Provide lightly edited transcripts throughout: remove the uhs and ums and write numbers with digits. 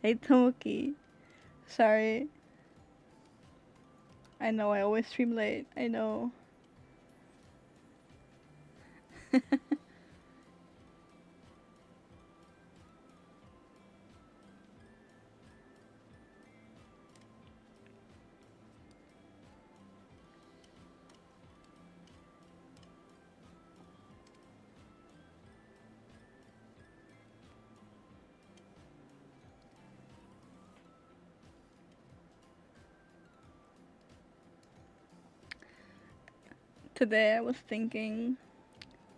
Hey Tomoki. Sorry. I know I always stream late. I know. Today I was thinking,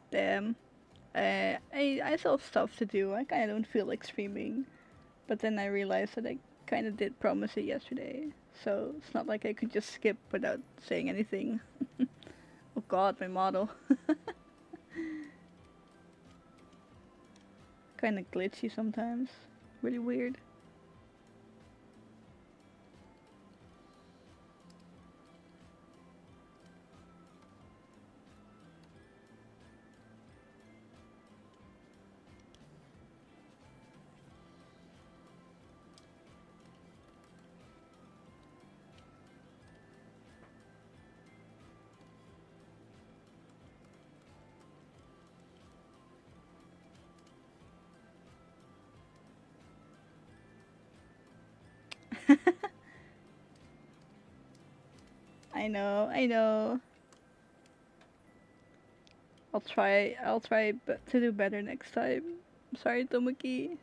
damn, I still have stuff to do. I kinda don't feel like streaming. But then I realized that I kinda did promise it yesterday. So it's not like I could just skip without saying anything. Oh god, my model. Kinda glitchy sometimes. Really weird. I know. I'll try to do better next time. I'm sorry, Tomoki.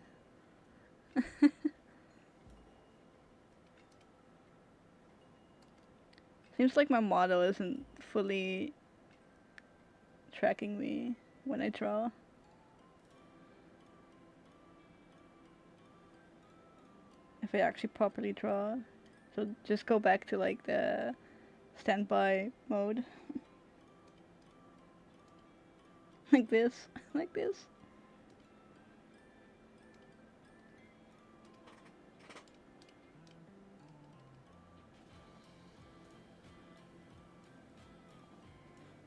Seems like my model isn't fully tracking me when I draw. If I actually properly draw. So just go back to like the standby mode. Like this. Like this.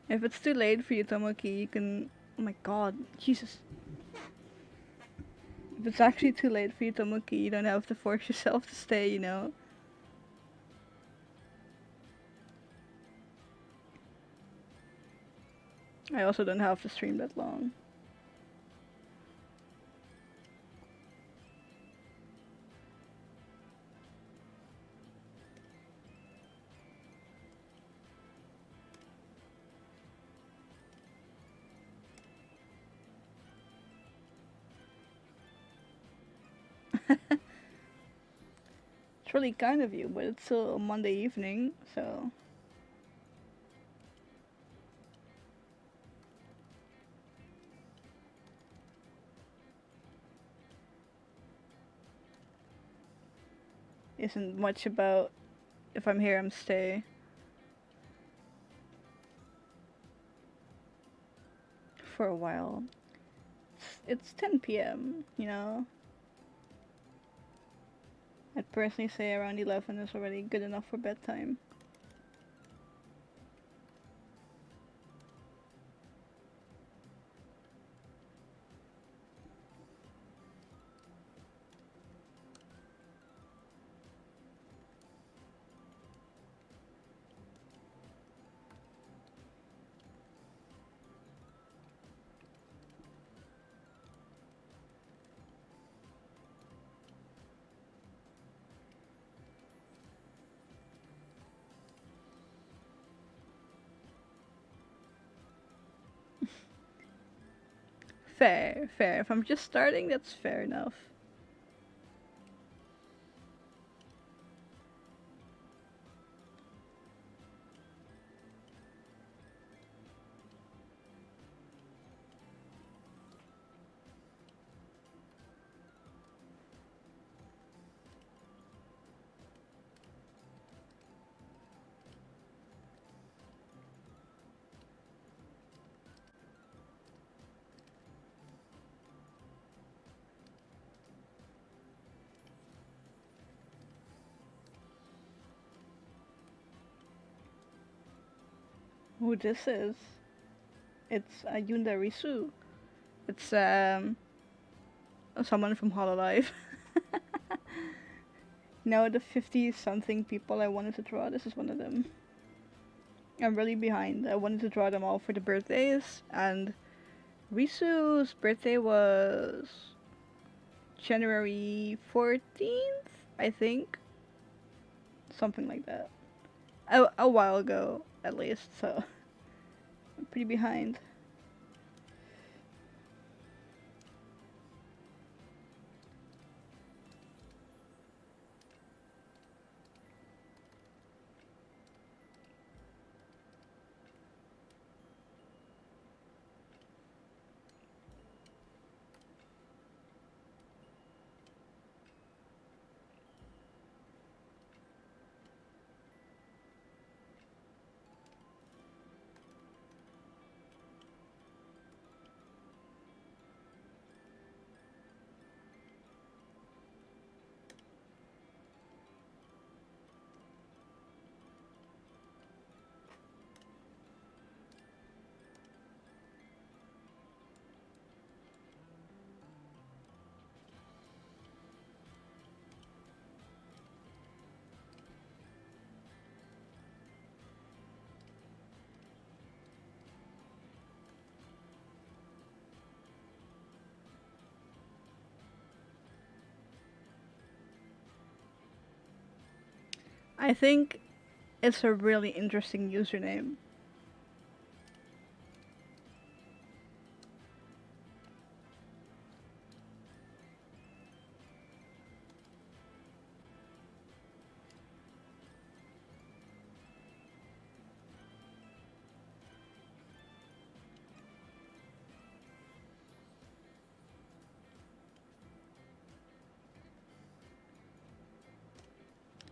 If it's too late for you, Tomoki, you can. Oh my god, Jesus. If it's actually too late for you, Tomoki, you don't have to force yourself to stay, you know? I also don't have to stream that long. It's really kind of you, but it's still a Monday evening, so. Isn't much about if I'm here, I'm stay. For a while. It's 10 p.m., you know? I'd personally say around 11 is already good enough for bedtime. Fair, fair. If I'm just starting, that's fair enough. Who this is? It's Yunda Risu. It's someone from Hololive. Now the 50 something people I wanted to draw, this is one of them. I'm really behind. I wanted to draw them all for the birthdays, and Risu's birthday was January 14th, I think. Something like that. A while ago, at least, so I'm pretty behind. I think it's a really interesting username.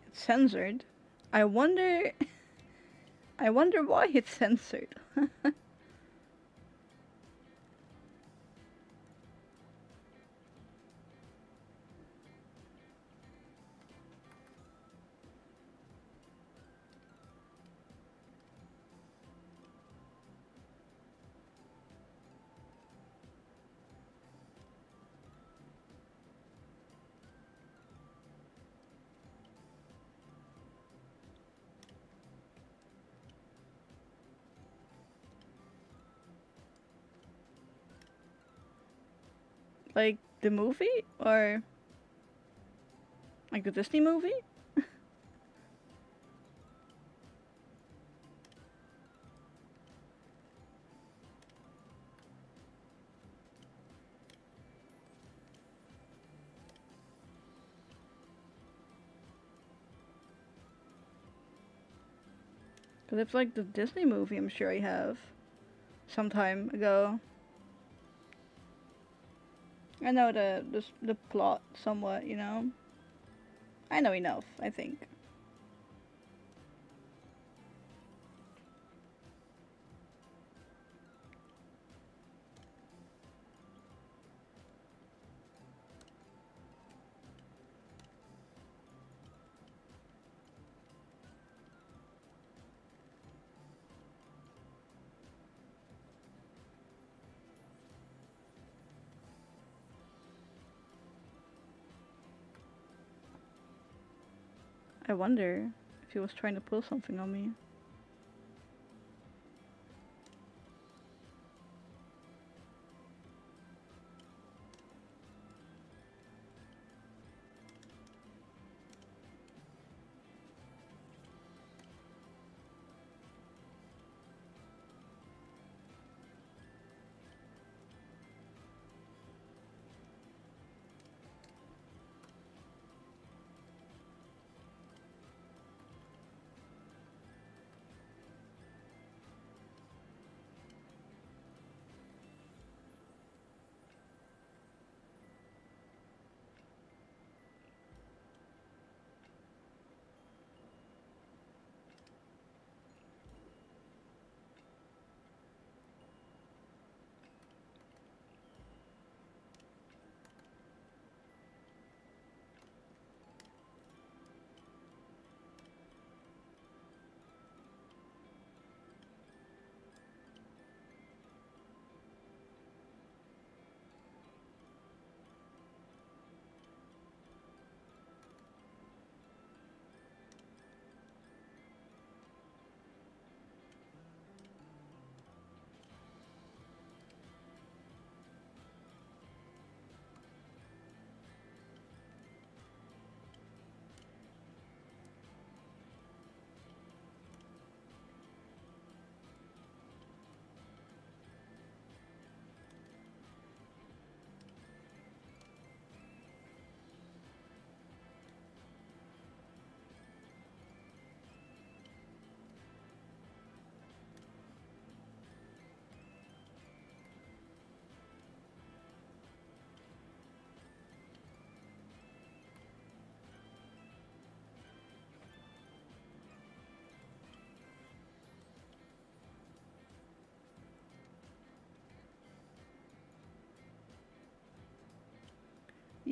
It's censored. I wonder I wonder why it's censored. Like the movie? Or like the Disney movie? Because it's like the Disney movie, I'm sure I have. Some time ago. I know the plot somewhat, you know? I know enough, I think. I wonder if he was trying to pull something on me.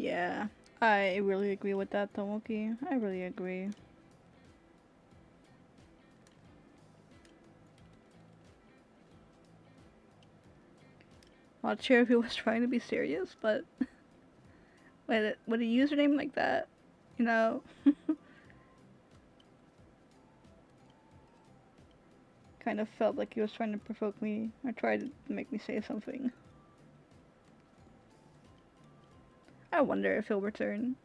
Yeah, I really agree with that, Tomoki. I really agree. Not sure if he was trying to be serious, but with a username like that, you know, kind of felt like he was trying to provoke me or try to make me say something. I wonder if he'll return.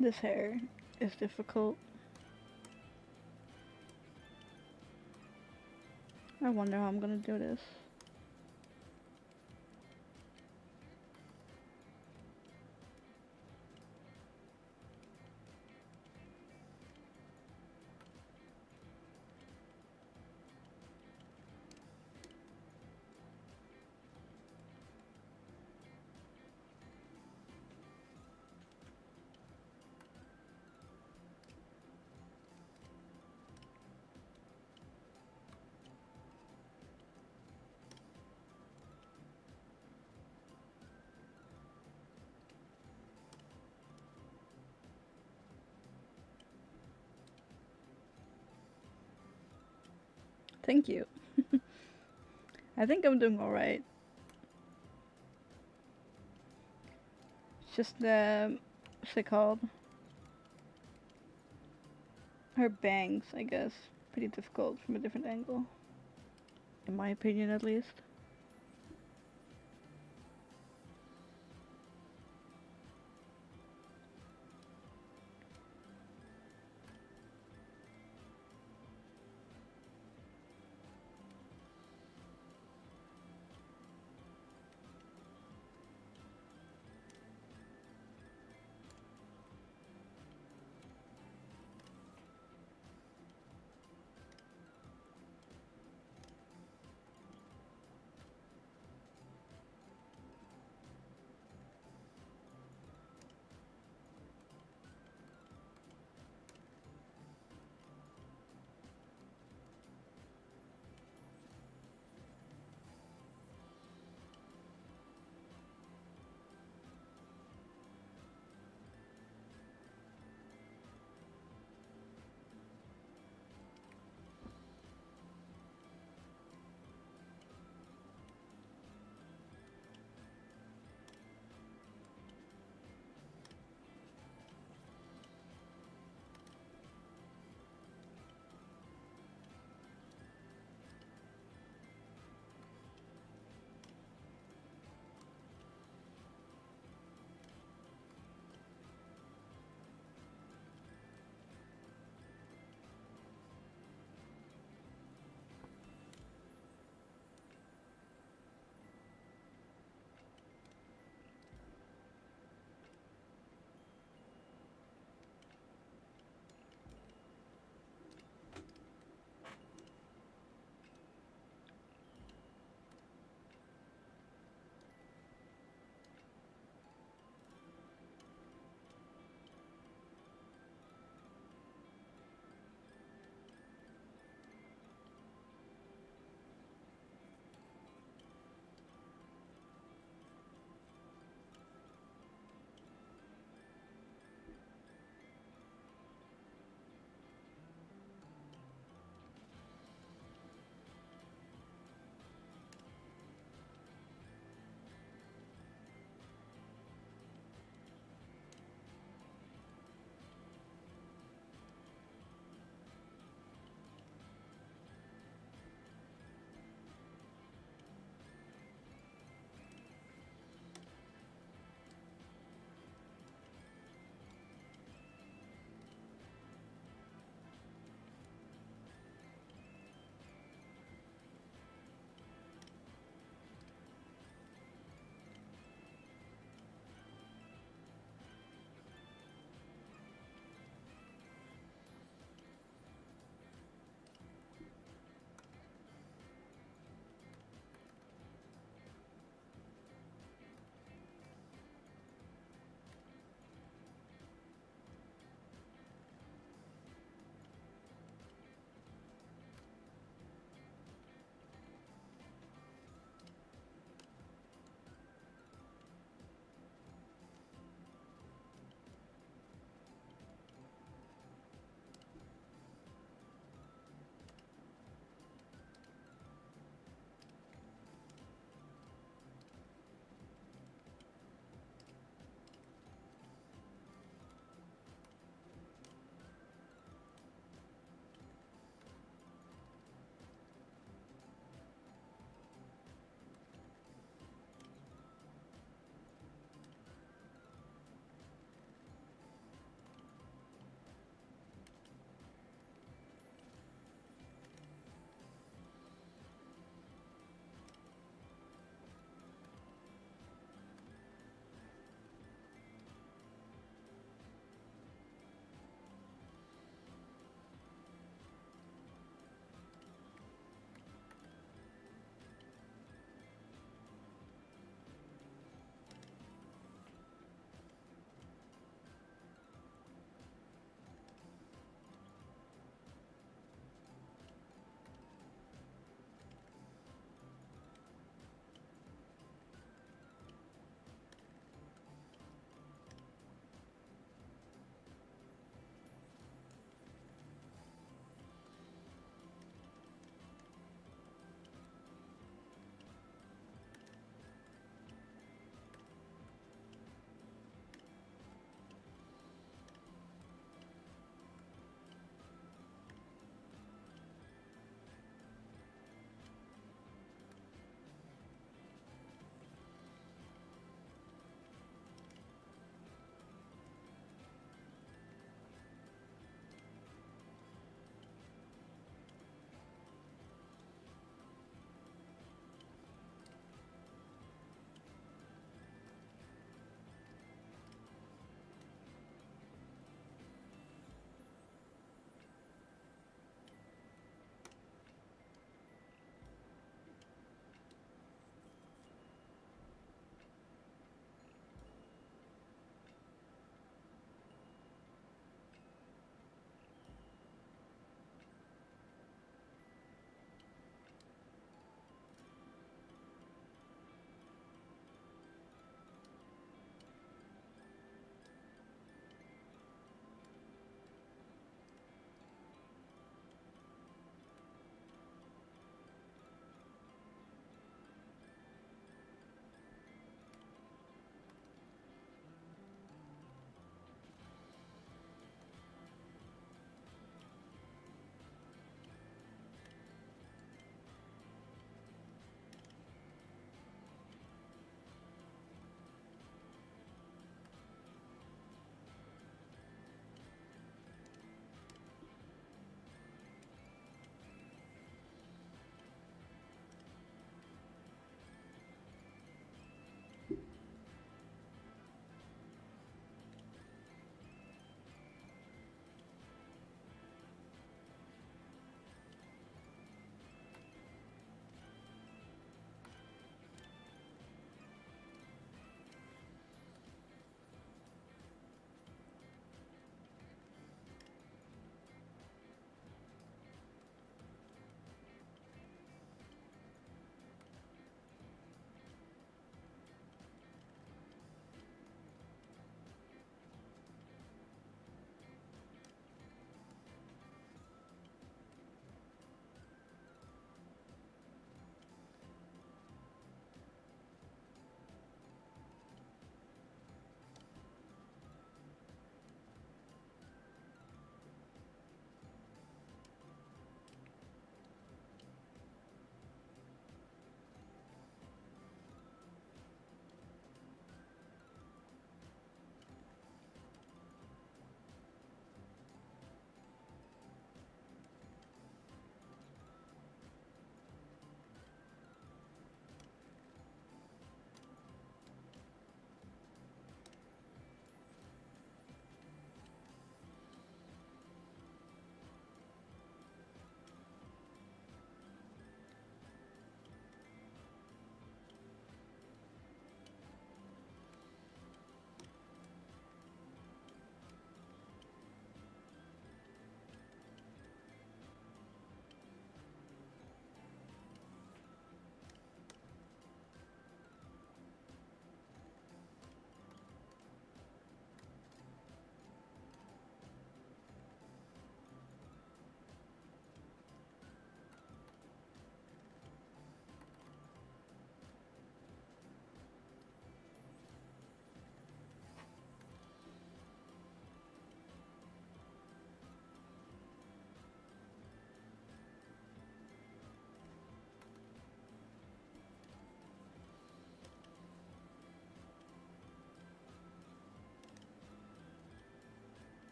This hair is difficult. I wonder how I'm gonna do this. Thank you. I think I'm doing alright. It's just the, what's it called? Her bangs, I guess. Pretty difficult from a different angle. In my opinion, at least.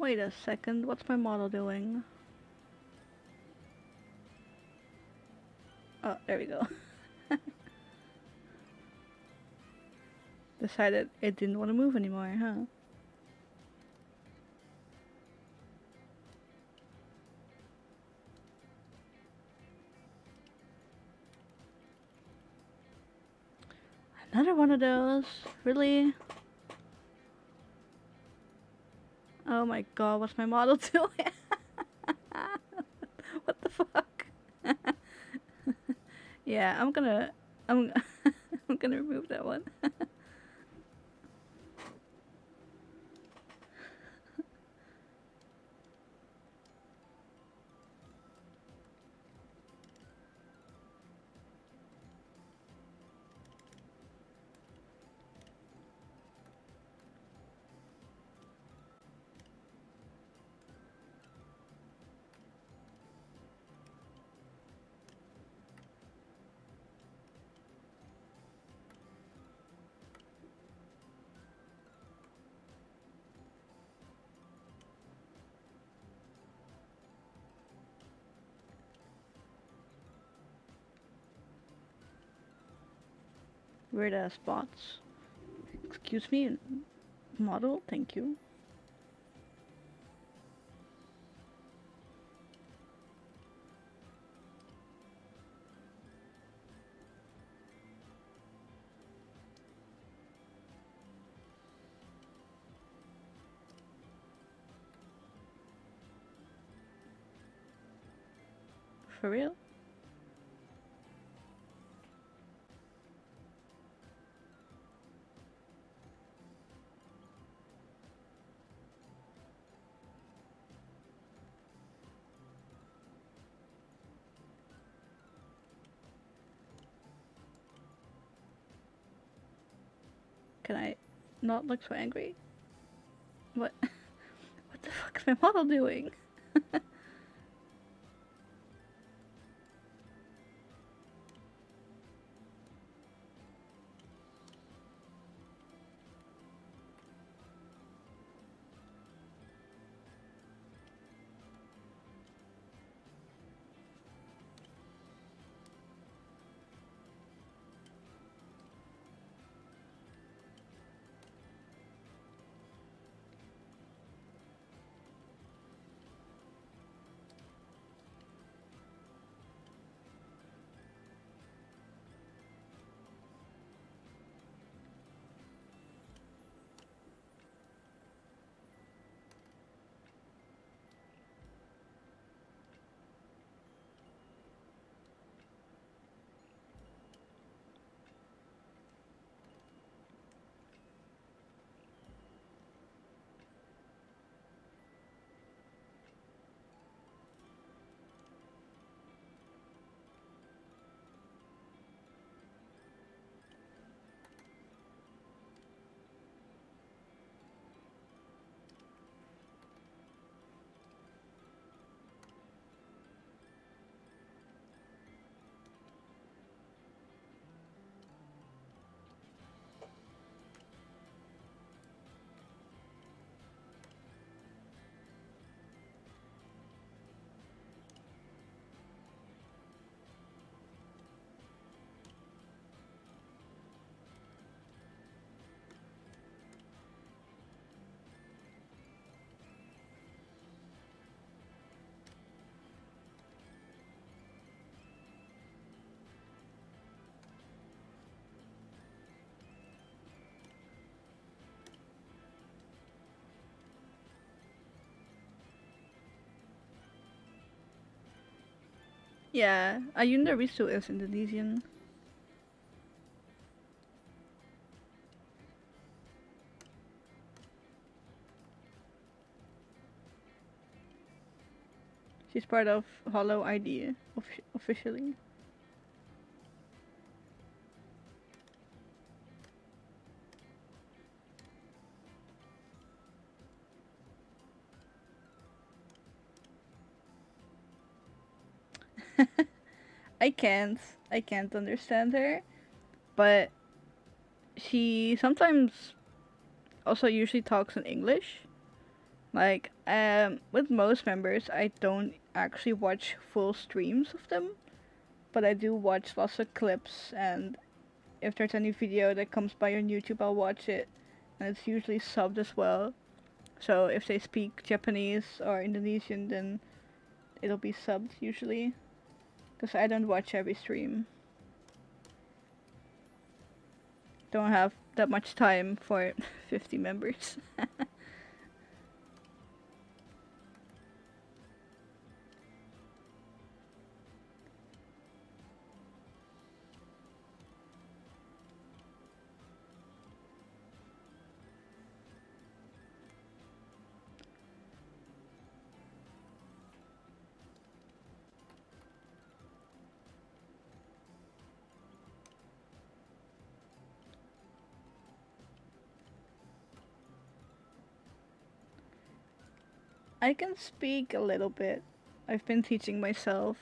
Wait a second, what's my model doing? Oh, there we go. Decided it didn't want to move anymore, huh? Another one of those? Really? Oh my god, what's my model doing? What the fuck? Yeah, I'm I'm gonna remove that one. Weird ass spots. Excuse me, model, thank you. For real? Can I not look so angry? What? What the fuck is my model doing? Yeah, Ayunda Risu is Indonesian. She's part of Hollow ID officially. I can't. I can't understand her, but she sometimes also usually talks in English, Like, with most members, I don't actually watch full streams of them, but I do watch lots of clips, and if there's any video that comes by on YouTube, I'll watch it, and it's usually subbed as well. So if they speak Japanese or Indonesian, then it'll be subbed usually, because I don't watch every stream. Don't have that much time for 50 members. I can speak a little bit. I've been teaching myself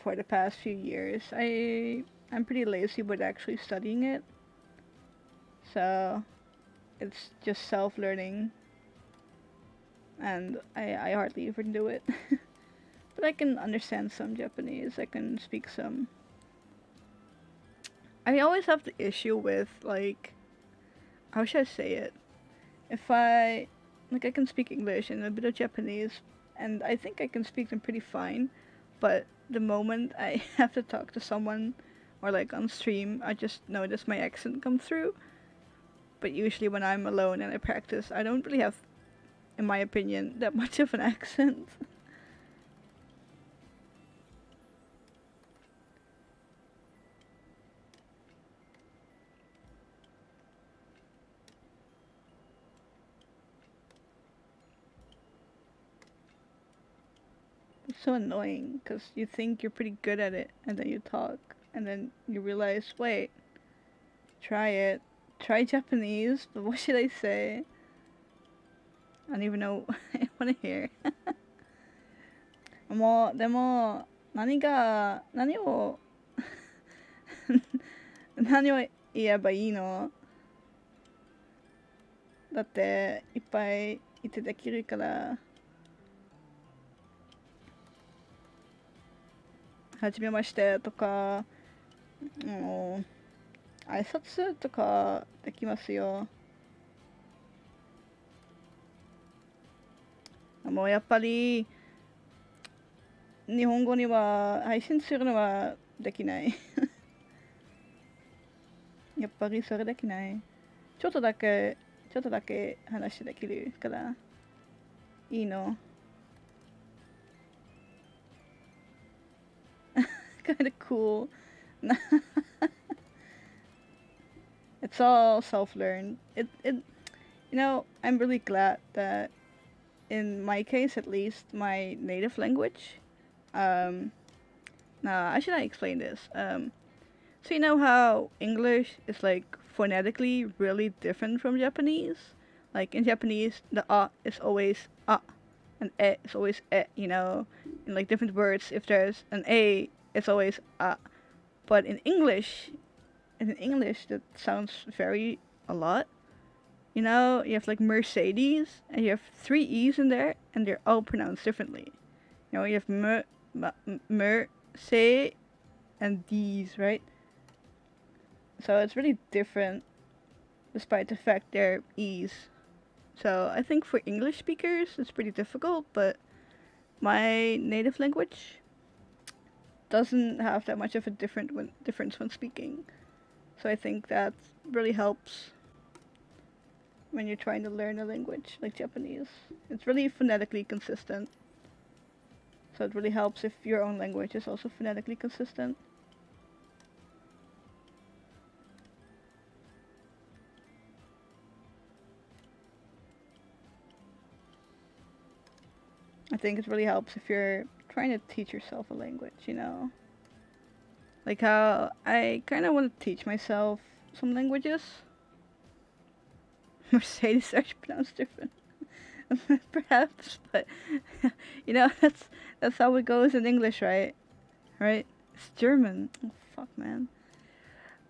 for the past few years. I'm pretty lazy with actually studying it. So it's just self-learning, and I hardly even do it. But I can understand some Japanese. I can speak some. I always have the issue with, like, how should I say it? If I can speak English and a bit of Japanese, and I think I can speak them pretty fine, but the moment I have to talk to someone or like on stream, I just notice my accent come through. But usually when I'm alone and I practice, I don't really have, in my opinion, that much of an accent. It's so annoying because you think you're pretty good at it, and then you talk, and then you realize, wait, try it. Try Japanese, but what should I say? I don't even know what I want to hear. でも、何を何を言えばいいの？だっていっぱい言ってできるから。はじめましてとか、もう挨拶とかできますよ。もうやっぱり日本語には配信するのはできない。やっぱりそれできない。ちょっとだけ話できるからいいの。Kind of cool. It's all self-learned. I'm really glad that in my case at least, my native language. Now I should I explain this? So you know how English is like phonetically really different from Japanese? Like in Japanese, the is always and is always in like different words, if there's an a, it's always But in English, that sounds very a lot. You have like Mercedes, and you have three E's in there, and they're all pronounced differently. You have say, and D's, right? So it's really different, despite the fact they're E's. So I think for English speakers, it's pretty difficult, but my native language doesn't have that much of a difference when speaking. So I think that really helps when you're trying to learn a language like Japanese. It's really phonetically consistent. So it really helps if your own language is also phonetically consistent. I think it really helps if you're trying to teach yourself a language, Like how I kind of want to teach myself some languages. Mercedes are pronounced different. Perhaps, but that's how it goes in English, right? Right? It's German. Oh fuck, man.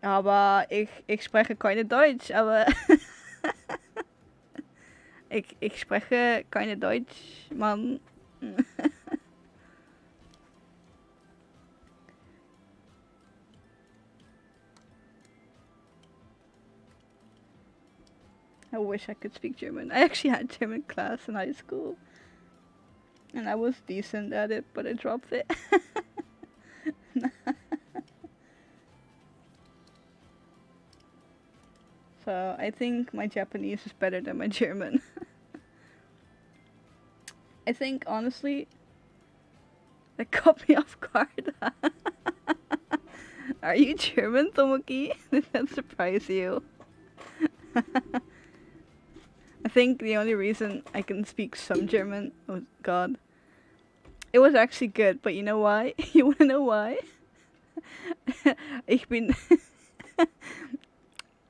Aber ich spreche keine Deutsch, aber Ik spreche keine Deutsch, man. I wish I could speak German. I actually had German class in high school. And I was decent at it, but I dropped it. So I think my Japanese is better than my German. I think, honestly, that caught me off guard. Are you German, Tomoki? Did that surprise you? I think the only reason I can speak some German, oh god, it was actually good, but you know why? You wanna know why? Ich bin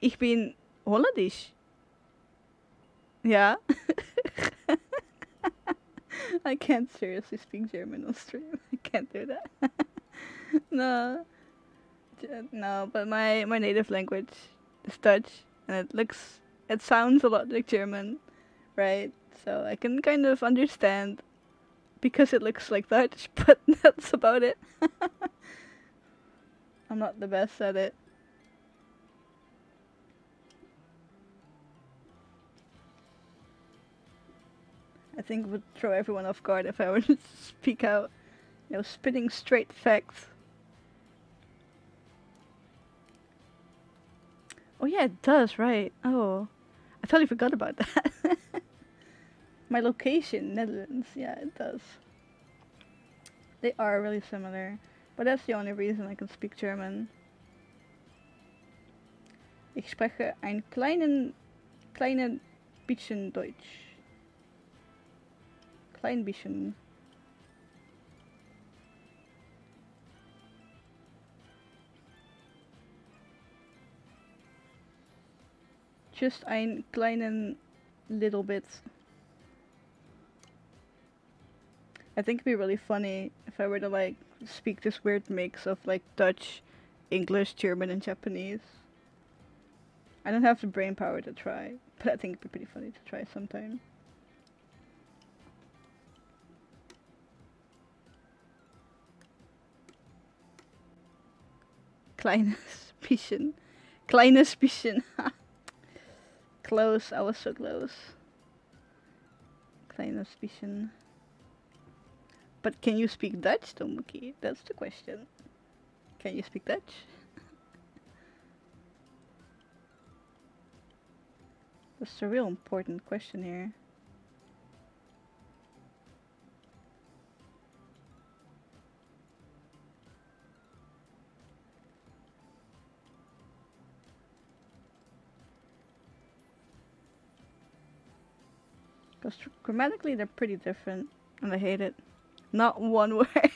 Ich bin Holländisch. Yeah. I can't seriously speak German on stream. I can't do that. No. No, but my native language is Dutch, and it sounds a lot like German, right? So I can kind of understand because it looks like Dutch, but that's about it. I'm not the best at it. I think it would throw everyone off guard if I were to speak out, spitting straight facts. Oh yeah, it does, right? Oh, I totally forgot about that. My location, Netherlands, yeah, it does. They are really similar, but that's the only reason I can speak German. Ich spreche ein kleinen bisschen Deutsch. Klein bisschen. Just ein kleinen little bit. I think it'd be really funny if I were to like speak this weird mix of like Dutch, English, German, and Japanese. I don't have the brain power to try, but I think it'd be pretty funny to try sometime. Kleines bisschen. Kleines bisschen. Close, I was so close. Kleines bisschen. But can you speak Dutch, Tomoki? That's the question. Can you speak Dutch? That's a real important question here. Because grammatically they're pretty different, and I hate it. Not one word.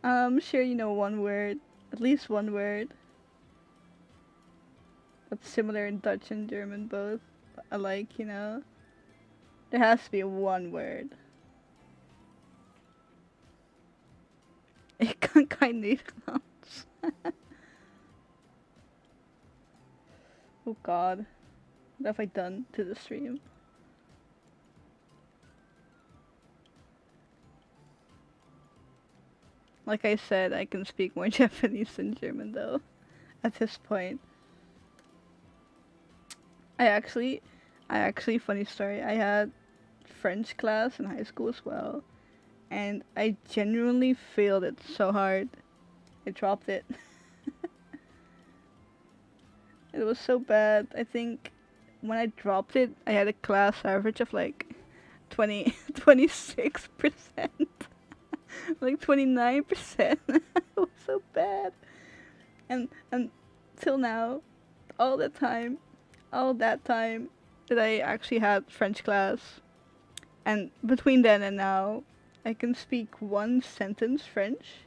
I'm sure you know one word, at least one word. That's similar in Dutch and German both. Alike, There has to be one word. Ik kan kein Nederlands. Oh god. What have I done to the stream? Like I said, I can speak more Japanese than German though, at this point. I actually, funny story, I had French class in high school as well, and I genuinely failed it so hard. I dropped it. It was so bad. I think when I dropped it, I had a class average of like 26%. Like 29%. It was so bad. And till now, all that time that I actually had French class, and between then and now, I can speak one sentence French.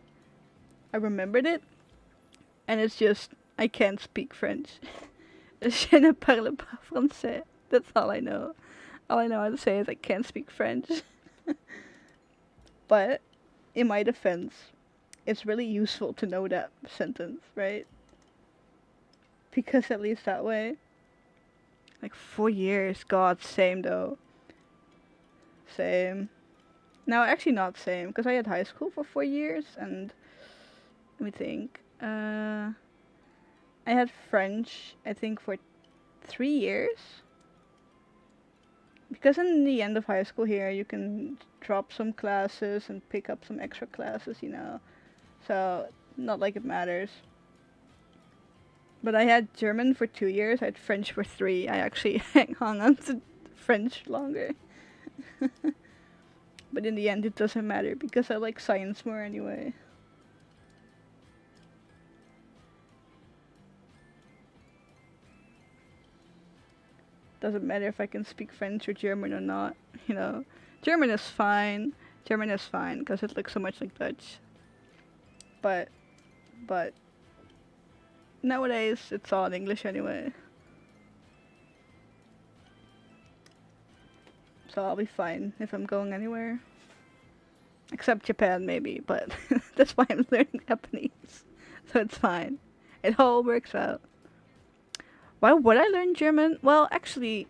I remembered it, and it's just, I can't speak French. Je ne parle pas français. That's all I know. All I know how to say is I can't speak French. But, in my defense, it's really useful to know that sentence, right? Because at least that way, Like 4 years. God, same though. Same. No, actually not same, because I had high school for 4 years, and let me think. I had French, I think, for 3 years. Because in the end of high school here, you can drop some classes and pick up some extra classes. So, not like it matters. But I had German for 2 years, I had French for three. I actually hung on to French longer. But in the end, it doesn't matter because I like science more anyway. Doesn't matter if I can speak French or German or not. German is fine. German is fine because it looks so much like Dutch. But nowadays it's all in English anyway. So I'll be fine if I'm going anywhere. Except Japan maybe, but that's why I'm learning Japanese. So it's fine. It all works out. Why would I learn German? Well, actually,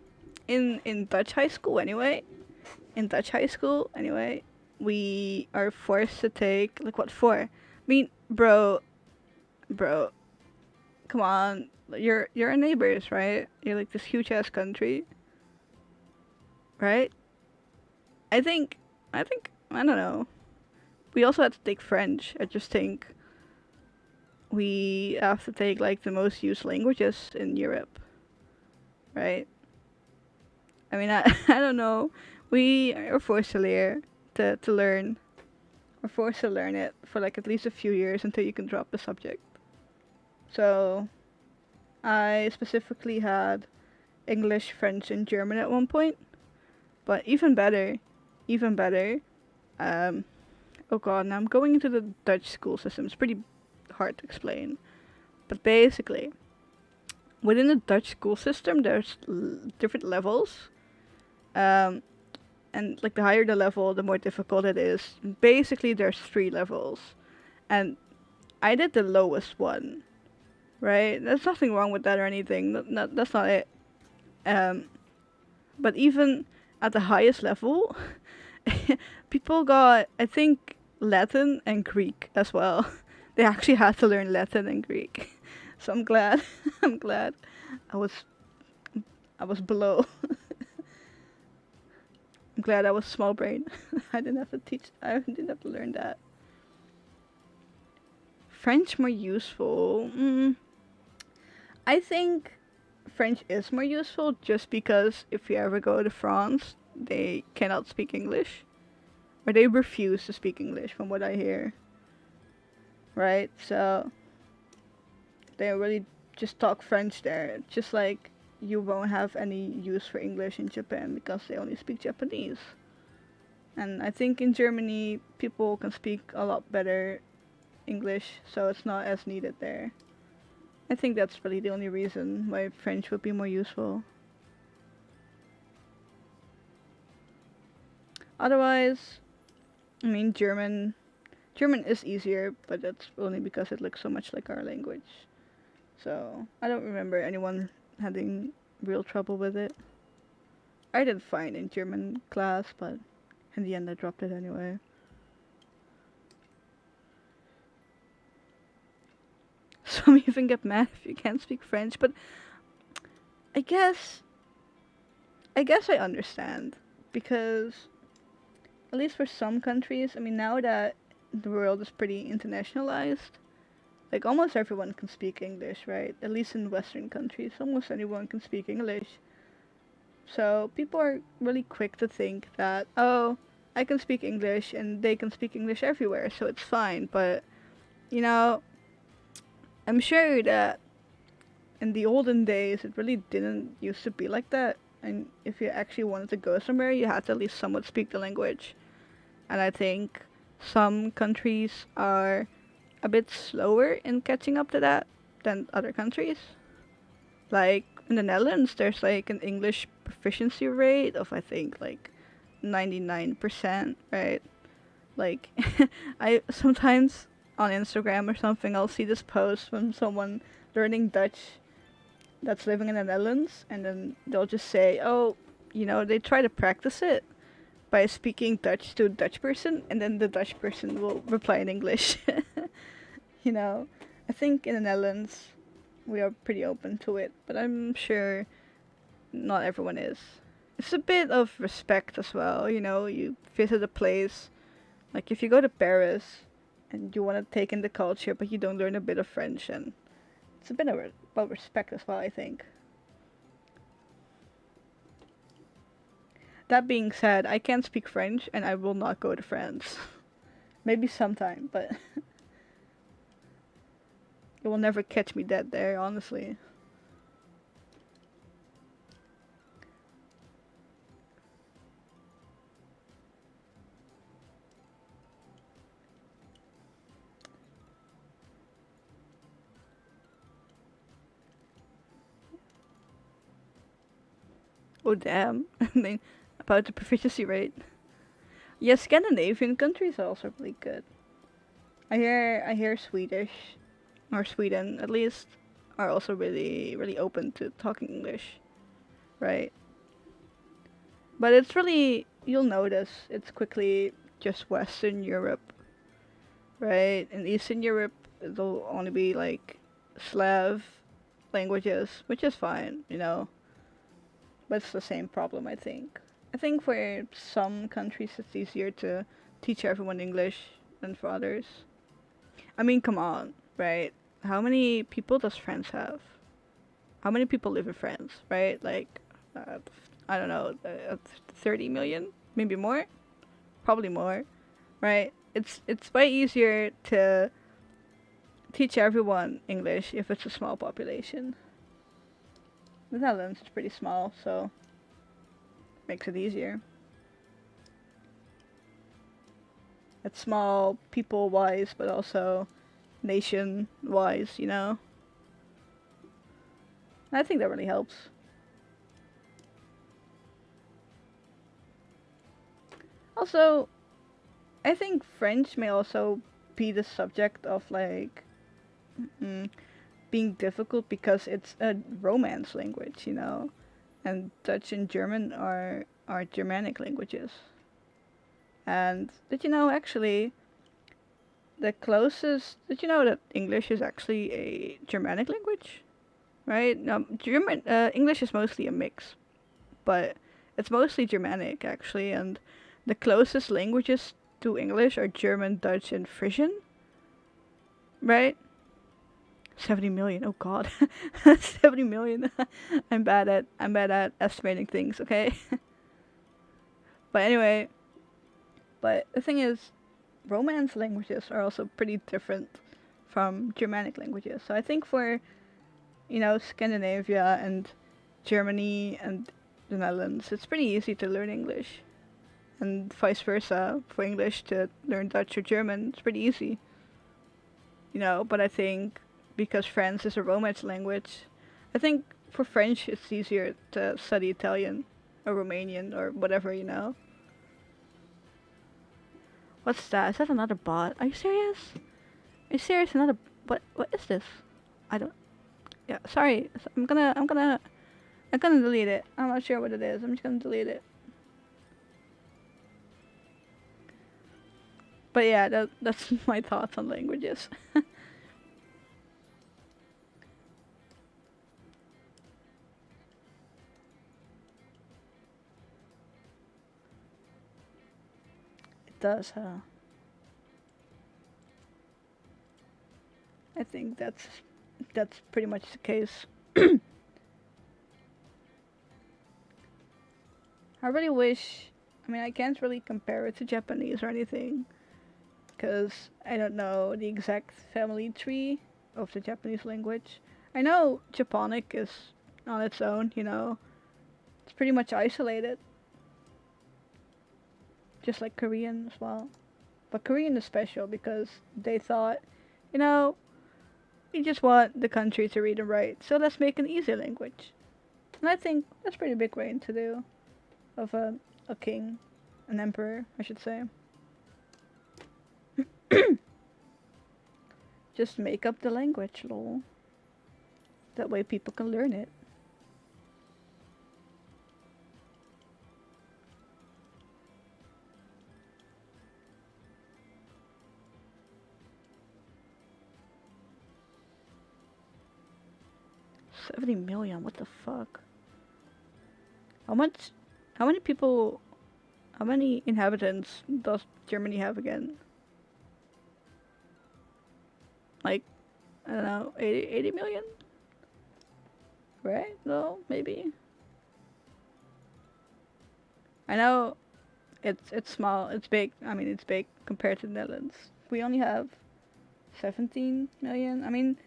in Dutch high school anyway. We are forced to take like what for? I mean, bro, come on. You're our neighbors, right? You're like this huge ass country, right? I think I don't know. We also had to take French. I just think we have to take like the most used languages in Europe, right? I mean, I don't know. We are forced to learn. We're forced to learn it for like at least a few years until you can drop the subject. So, I specifically had English, French, and German at one point. But even better, um, oh god, now I'm going into the Dutch school system. It's pretty hard to explain. But basically, within the Dutch school system, there's different levels. And like the higher the level, the more difficult it is. Basically, there's 3 levels. And I did the lowest one, right? There's nothing wrong with that or anything. That's not it. But even at the highest level, people got, I think, Latin and Greek as well. They actually had to learn Latin and Greek. So I'm glad. I'm glad I was below. I'm glad I was small brain. I didn't have to learn that. French more useful. I think French is more useful just because if you ever go to France, they cannot speak English. Or they refuse to speak English from what I hear. Right? So they really just talk French there. Just like you won't have any use for English in Japan because they only speak Japanese. And I think in Germany people can speak a lot better English, so it's not as needed there. I think that's really the only reason why French would be more useful. Otherwise, I mean German is easier, but that's only because it looks so much like our language. So I don't remember anyone having real trouble with it. I did fine in German class, but in the end I dropped it anyway. Some even get mad if you can't speak French, but I guess I understand, because at least for some countries, I mean, now that the world is pretty internationalized, like almost everyone can speak English, right? At least in Western countries, almost anyone can speak English. So people are really quick to think that, oh, I can speak English and they can speak English everywhere, so it's fine. But, you know, I'm sure that in the olden days, it really didn't used to be like that. And if you actually wanted to go somewhere, you had to at least somewhat speak the language. And I think some countries are a bit slower in catching up to that than other countries. Like in the Netherlands, there's like an English proficiency rate of I think like 99%, right? Like I sometimes on Instagram or something, I'll see this post from someone learning Dutch that's living in the Netherlands, and then they'll just say, "Oh, they try to practice it by speaking Dutch to a Dutch person, and then the Dutch person will reply in English." you know, I think in the Netherlands we are pretty open to it, but I'm sure not everyone is. It's a bit of respect as well, you visit a place, like if you go to Paris and you want to take in the culture, but you don't learn a bit of French, and it's a bit of about respect as well, I think. That being said, I can't speak French and I will not go to France. Maybe sometime, but it will never catch me dead there, honestly. Oh damn. About the proficiency rate. Yeah, Scandinavian countries are also really good. I hear Swedish, or Sweden at least, are also really really open to talking English, right? But it's really, you'll notice it's quickly just Western Europe, right? In Eastern Europe, it'll only be like Slav languages, which is fine. But it's the same problem, I think. I think for some countries it's easier to teach everyone English than for others. I mean, come on, right? How many people does France have? How many people live in France, right? Like, I don't know, 30 million? Maybe more? Probably more, right? It's way easier to teach everyone English if it's a small population. The Netherlands is pretty small, so makes it easier. It's small people-wise, but also nation-wise. And I think that really helps. Also, I think French may also be the subject of like being difficult because it's a Romance language. And Dutch and German are Germanic languages. And did you know actually did you know that English is actually a Germanic language? Right? English is mostly a mix, but it's mostly Germanic actually, and the closest languages to English are German, Dutch, and Frisian, right? 70 million. Oh god. 70 million. I'm bad at estimating things, okay? But anyway, but the thing is, Romance languages are also pretty different from Germanic languages. So I think for, Scandinavia and Germany and the Netherlands, it's pretty easy to learn English. And vice versa, for English to learn Dutch or German, it's pretty easy. But I think because French is a Romance language, I think for French it's easier to study Italian or Romanian or whatever. What's that? Is that another bot? Are you serious? Are you serious? What is this? I don't. Yeah, sorry. I'm gonna delete it. I'm not sure what it is. I'm just gonna delete it. But yeah, that's my thoughts on languages. It does, huh? I think that's pretty much the case. I really wish. I mean, I can't really compare it to Japanese or anything, because I don't know the exact family tree of the Japanese language. I know Japonic is on its own. It's pretty much isolated, just like Korean as well. But Korean is special because they thought, you know, we just want the country to read and write, so let's make an easy language. And I think that's pretty big reign to do of a king, an emperor, I should say. Just make up the language, lol. That way people can learn it. $70 million, what the fuck? How much, how many people, how many inhabitants does Germany have again? Like, I don't know, 80 million? Right? No, maybe. I know it's small, it's big. I mean, it's big compared to the Netherlands. We only have 17 million. I mean,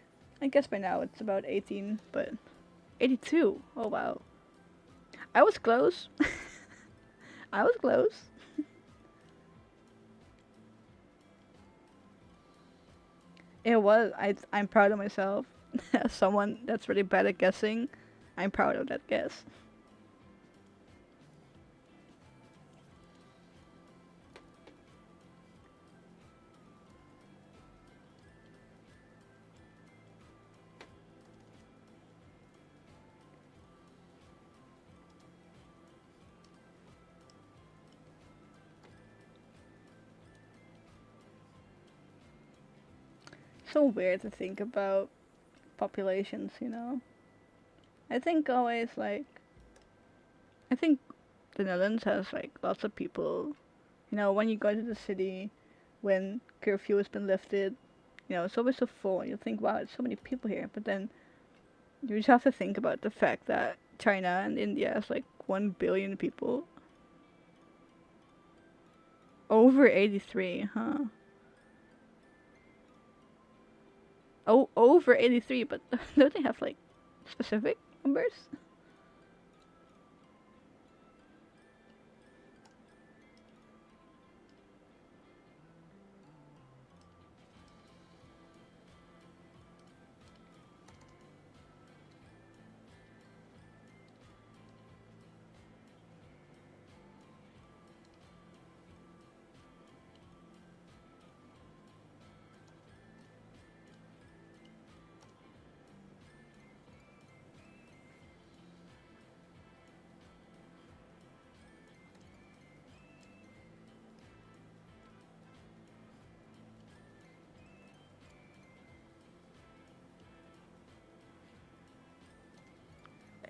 I guess by now it's about 18, but 82. Oh wow. I was close. I was close. It was. I'm proud of myself. As someone that's really bad at guessing, I'm proud of that guess. So weird to think about populations, you know? I think always like I think the Netherlands has like lots of people. You know, when you go to the city, when curfew has been lifted, you know, it's always so full. And you think, wow, it's so many people here. But then you just have to think about the fact that China and India has like 1 billion people. Over 83, huh? Oh, over 83, but don't they have like specific numbers?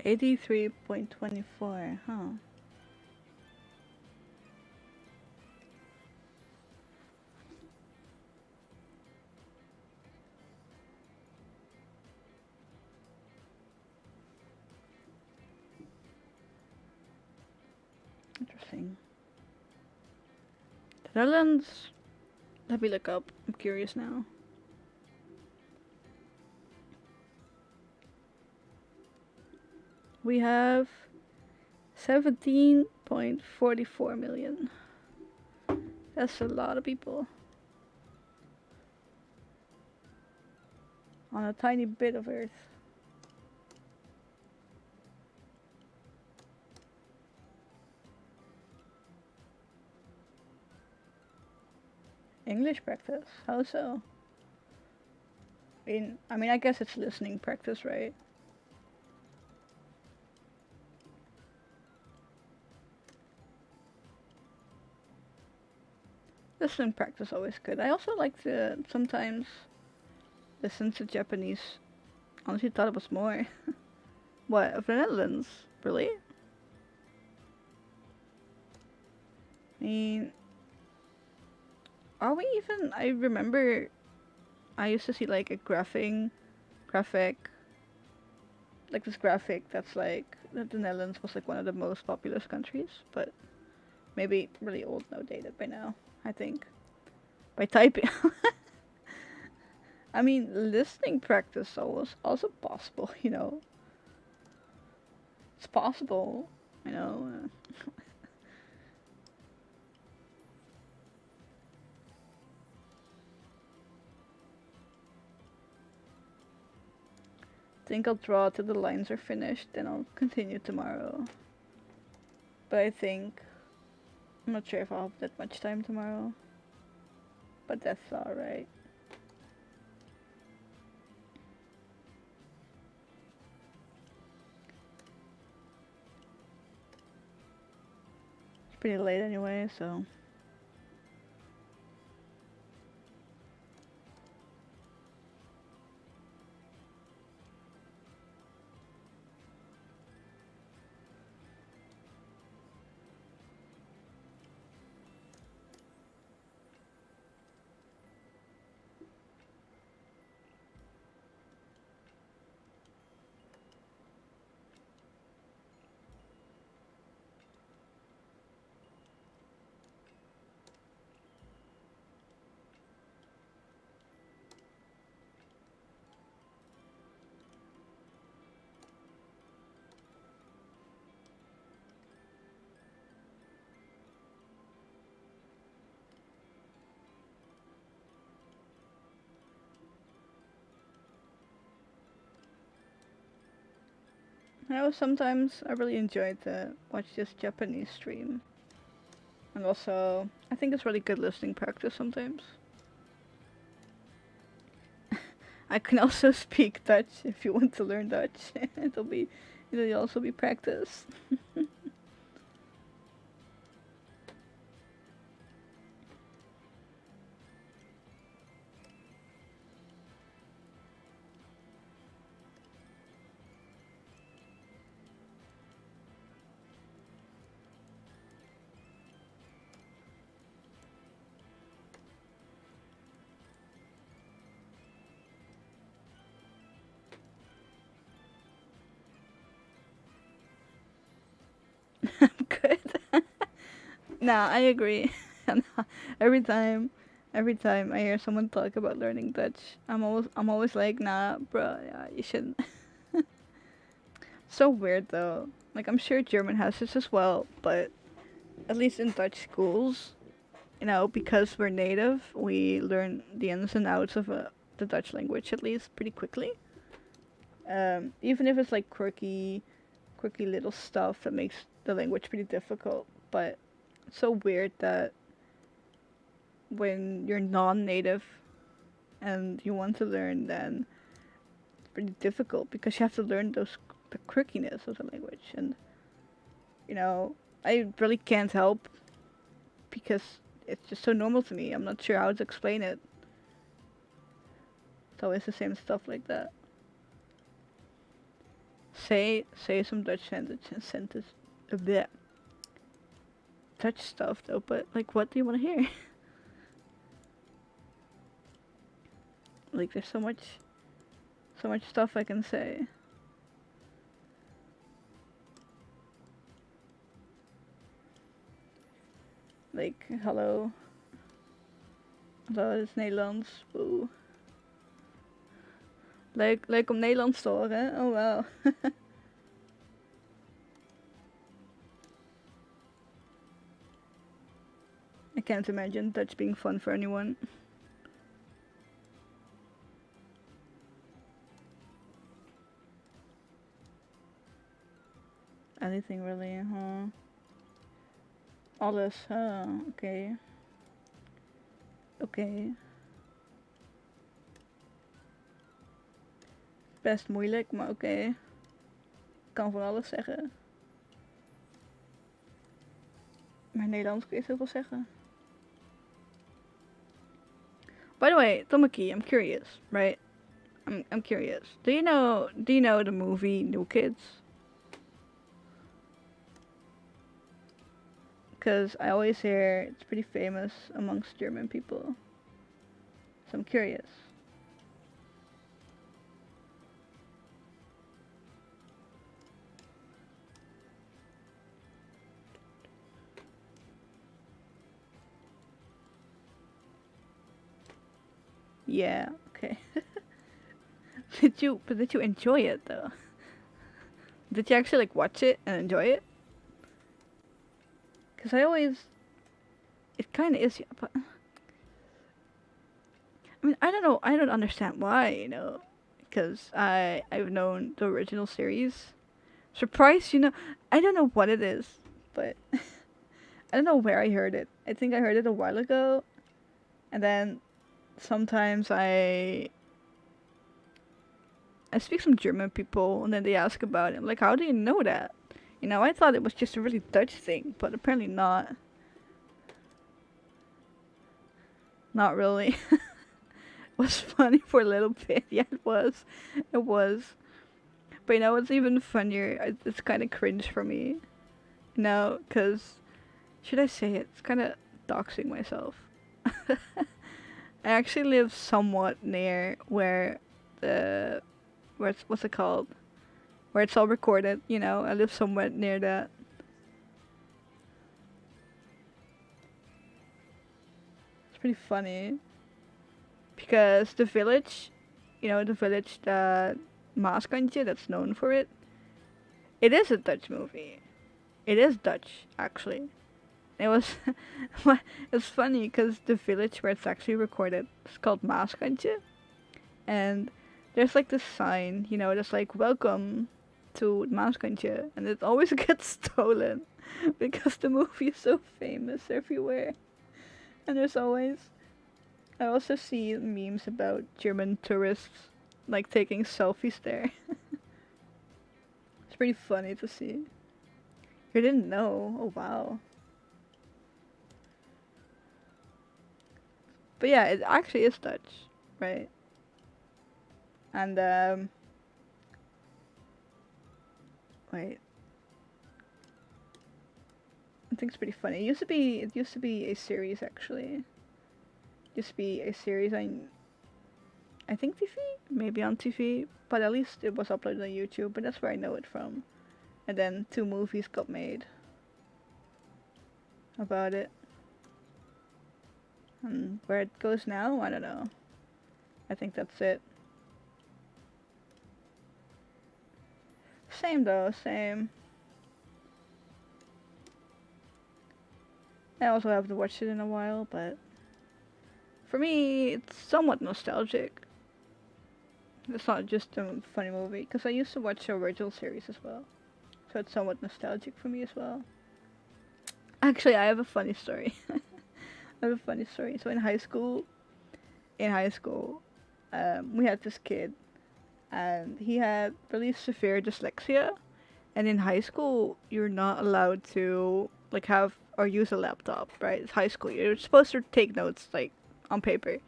$83.24, huh? Interesting. The Netherlands. Let me look up. I'm curious now. We have 17.44 million. That's a lot of people on a tiny bit of Earth. English practice? How so? I mean, I guess it's listening practice, right? Listening practice always good. I also like to sometimes listen to Japanese. Honestly, thought it was more. What, of the Netherlands? Really? I mean, are we even? I remember I used to see like a graphic, like this graphic that's like that the Netherlands was like one of the most populous countries, but maybe really old and outdated by now, I think. By typing. I mean, listening practice was also possible, you know. It's possible, you know. Think I'll draw till the lines are finished, then I'll continue tomorrow. But I think I'm not sure if I'll have that much time tomorrow. But that's alright. pretty late anyway, so. Sometimes I really enjoy to watch this Japanese stream. And also, I think it's really good listening practice sometimes. I can also speak Dutch if you want to learn Dutch. It'll also be practice. I'm good. Nah, I agree. every time, every time I hear someone talk about learning Dutch, I'm always like, nah, bro, yeah, you shouldn't. So weird though. Like I'm sure German has this as well, but at least in Dutch schools, because we're native, we learn the ins and outs of the Dutch language at least pretty quickly. Even if it's like quirky little stuff that makes the language pretty difficult. But it's so weird that when you're non-native and you want to learn, then it's pretty difficult because you have to learn the quirkiness of the language, and I really can't help because it's just so normal to me. I'm not sure how to explain it. It's always the same stuff like that. Say some Dutch sentence a bit. Dutch stuff though, but like what do you want to hear? Like there's so much stuff I can say. Like hallo. Dat is Nederlands. Woe. Leuk om Nederlands te horen. Oh wow. I can't imagine Dutch being fun for anyone. Anything really, huh? Alles, oké. Oké. Best moeilijk, maar oké. Kan van alles zeggen. Maar Nederlands kun je zoveel zeggen. By the way, Tomaki, I'm curious, right? I'm curious. Do you know the movie New Kids? Because I always hear it's pretty famous amongst German people. So I'm curious. Yeah, okay. Did you enjoy it though? Did you actually like watch it and enjoy it? Cause it kind of is, yeah, but I mean, I don't know, I don't understand why, because I've known the original series. Surprise, I don't know what it is, but I don't know where I heard it. I think I heard it a while ago, and then sometimes I speak to some German people, and then they ask about it. I'm like, how do you know that? You know, I thought it was just a really Dutch thing, but apparently not. Not really. It was funny for a little bit. Yeah, it was. It was. But you know what's even funnier? It's kind of cringe for me. You know, because, should I say it? It's kind of doxing myself. I actually live somewhat near where the, what's it called? Where it's all recorded, you know? I live somewhat near that. It's pretty funny. Because the village, you know, the village that Maaskantje, that's known for it, it is a Dutch movie. It is Dutch, actually. It was, it's funny because the village where it's actually recorded is called Maaskantje, and there's like this sign, you know, that's like welcome to Maaskantje, and it always gets stolen because the movie is so famous everywhere, and there's always. I also see memes about German tourists like taking selfies there. It's pretty funny to see. You didn't know? Oh wow. But yeah, it actually is Dutch, right? And wait, I think it's pretty funny. It used to be a series actually. It used to be a series on I think TV, maybe on TV, but at least it was uploaded on YouTube, but that's where I know it from. And then 2 movies got made about it. And where it goes now, I don't know. I think that's it. Same though, same. I also haven't watched it in a while, but for me, it's somewhat nostalgic. It's not just a funny movie, because I used to watch the original series as well. So it's somewhat nostalgic for me as well. Actually, I have a funny story. I have a funny story. So in high school, we had this kid, and he had really severe dyslexia. And in high school, you're not allowed to like have or use a laptop, right? It's high school. You're supposed to take notes like on paper.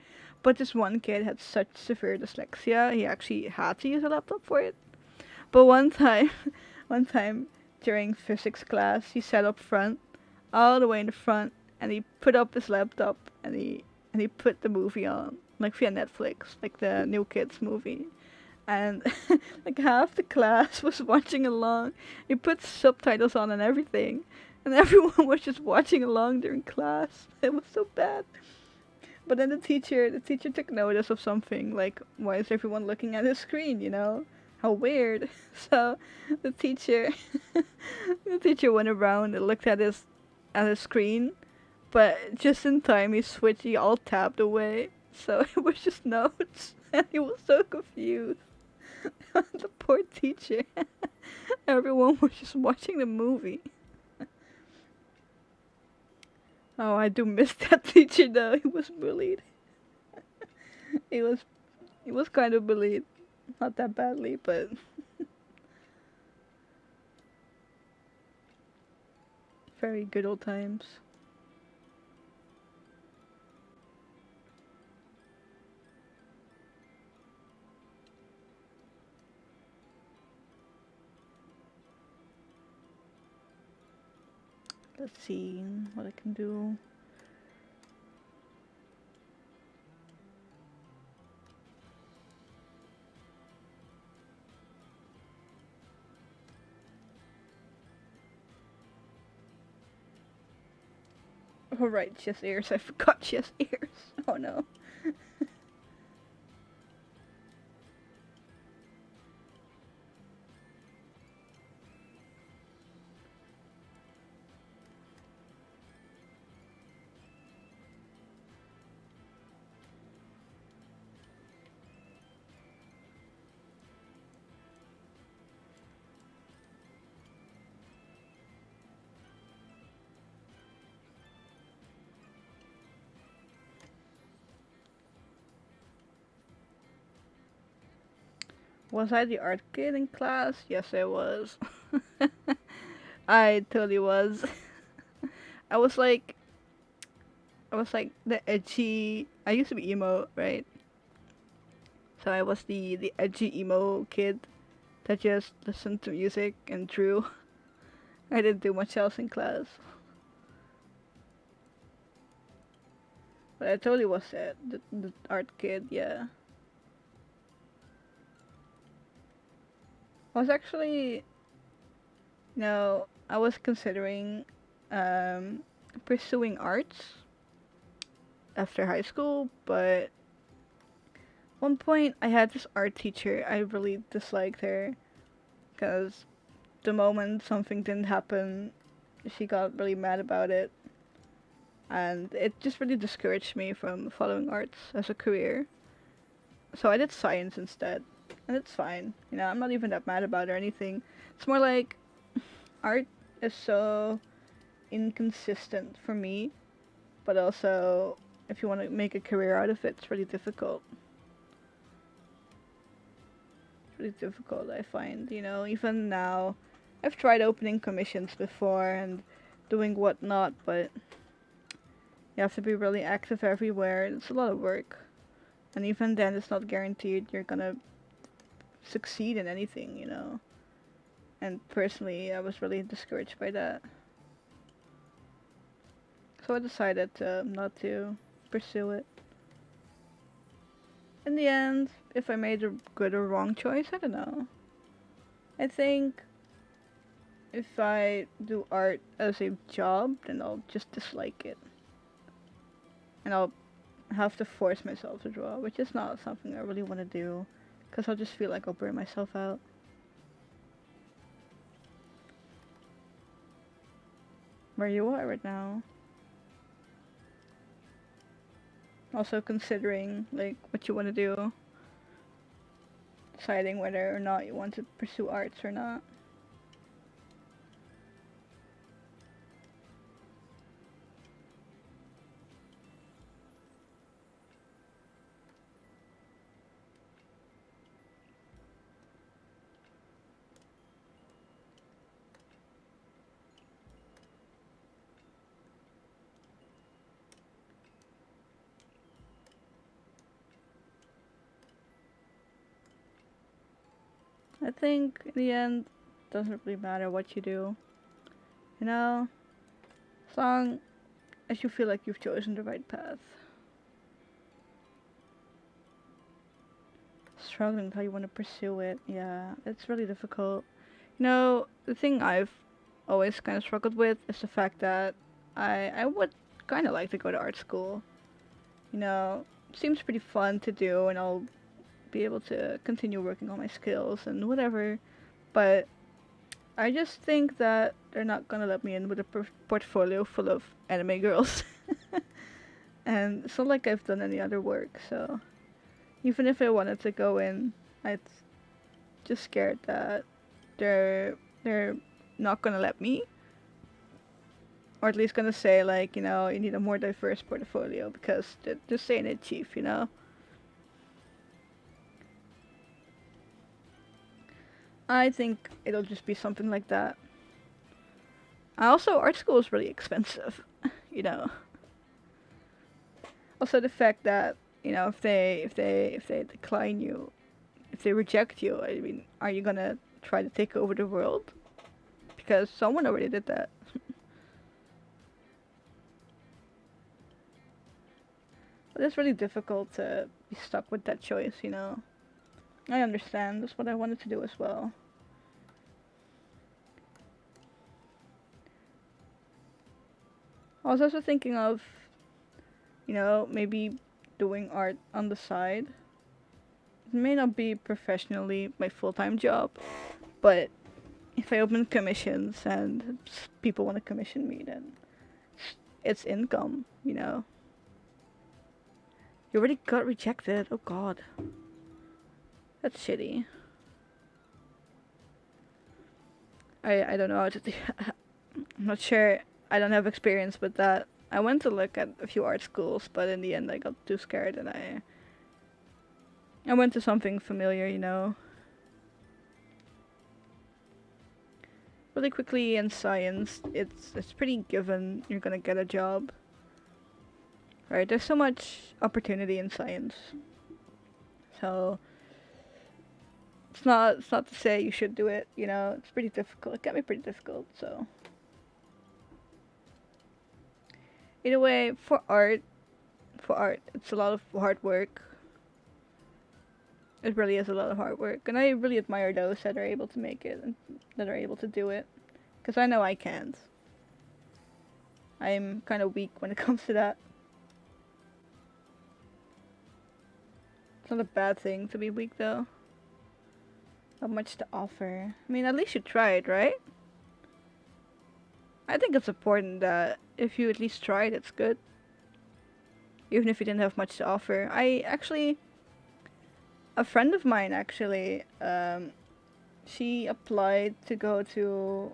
But this one kid had such severe dyslexia, he actually had to use a laptop for it. But one time, one time during physics class, he sat up front, all the way in the front, and he put up his laptop and he put the movie on, like via Netflix, like the New Kids movie. And like half the class was watching along. He put subtitles on and everything, and everyone was just watching along during class. It was so bad. But then the teacher took notice of something, like why is everyone looking at his screen, you know? How weird. So the teacher the teacher went around and looked at his screen, but just in time he all tapped away. So it was just notes and he was so confused. The poor teacher. Everyone was just watching the movie. Oh, I do miss that teacher though. He was bullied. he was he was kind of bullied. Not that badly, but very good old times. Let's see what I can do. Oh right, she has ears. I forgot she has ears. Oh no. Was I the art kid in class? Yes, I was. I totally was. I was like, I was like the edgy. I used to be emo, right? So I was the edgy emo kid that just listened to music and drew. I didn't do much else in class. But I totally was it. The art kid, yeah. I was actually, I was considering um, pursuing arts after high school, but one point I had this art teacher. I really disliked her because the moment something didn't happen, she got really mad about it, and it just really discouraged me from following arts as a career. So I did science instead, and it's fine. I'm not even that mad about it or anything. It's more like art is so inconsistent for me, but also if you want to make a career out of it, it's really difficult. It's really difficult, I find. Even now, I've tried opening commissions before and doing whatnot, but you have to be really active everywhere. It's a lot of work. And even then, it's not guaranteed you're gonna succeed in anything. And personally, I was really discouraged by that. So I decided not to pursue it. In the end, if I made a good or wrong choice, I don't know. I think if I do art as a job, then I'll just dislike it. And I'll have to force myself to draw, which is not something I really want to do, because I'll just feel like I'll burn myself out. Where you are right now. Also considering like what you want to do, deciding whether or not you want to pursue arts or not. I think in the end, it doesn't really matter what you do. As long as you feel like you've chosen the right path. Struggling with how you want to pursue it, yeah, it's really difficult. The thing I've always kind of struggled with is the fact that I would kind of like to go to art school. It seems pretty fun to do, and I'll be able to continue working on my skills and whatever. But I just think that they're not gonna let me in with a portfolio full of anime girls. And it's not like I've done any other work, so even if I wanted to go in, I'm just scared that they're not gonna let me, or at least gonna say like, you need a more diverse portfolio because they're just saying it cheap. I think it'll just be something like that. Also, art school is really expensive, you know. Also, the fact that if they decline you, if they reject you, I mean, are you gonna try to take over the world? Because someone already did that. But it's really difficult to be stuck with that choice. I understand. That's what I wanted to do as well. I was also thinking of, maybe doing art on the side. It may not be professionally my full-time job, but if I open commissions and people want to commission me, then it's income. You already got rejected. Oh god. That's shitty. I don't know how to do. I'm not sure. I don't have experience with that. I went to look at a few art schools, but in the end I got too scared and I went to something familiar. really quickly in science, it's pretty given you're gonna get a job. Right? There's so much opportunity in science. So it's not to say you should do it, you know, it's pretty difficult. It can be pretty difficult, so either way, for art, it's a lot of hard work. It really is a lot of hard work, and I really admire those that are able to make it and that are able to do it, because I know I can't. I'm kind of weak when it comes to that. It's not a bad thing to be weak, though. Not much to offer. I mean, at least you tried, right? I think it's important that if you at least tried, it's good. Even if you didn't have much to offer. A friend of mine actually, she applied to go to,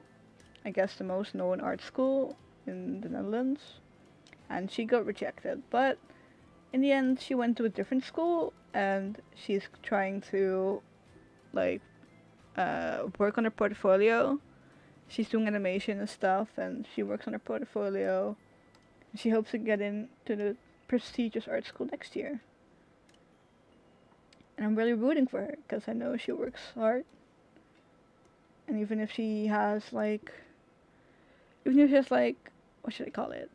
I guess, the most known art school in the Netherlands. And she got rejected. But in the end, she went to a different school and she's trying to, like, work on her portfolio. She's doing animation and stuff, and she works on her portfolio. She hopes to get into the prestigious art school next year. And I'm really rooting for her, because I know she works hard. And even if she has, like, what should I call it?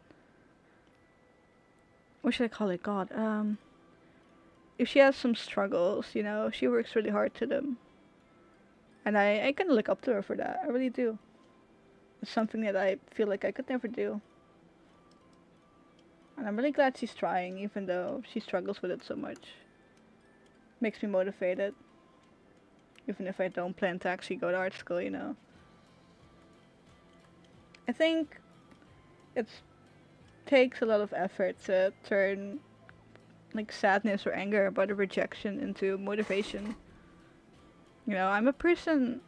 What should I call it? God, if she has some struggles, you know, she works really hard to them. And I kind of look up to her for that. I really do. It's something that I feel like I could never do. And I'm really glad she's trying, even though she struggles with it so much. Makes me motivated. Even if I don't plan to actually go to art school, you know. I think it takes a lot of effort to turn, like, sadness or anger about a rejection into motivation. You know, I'm a person,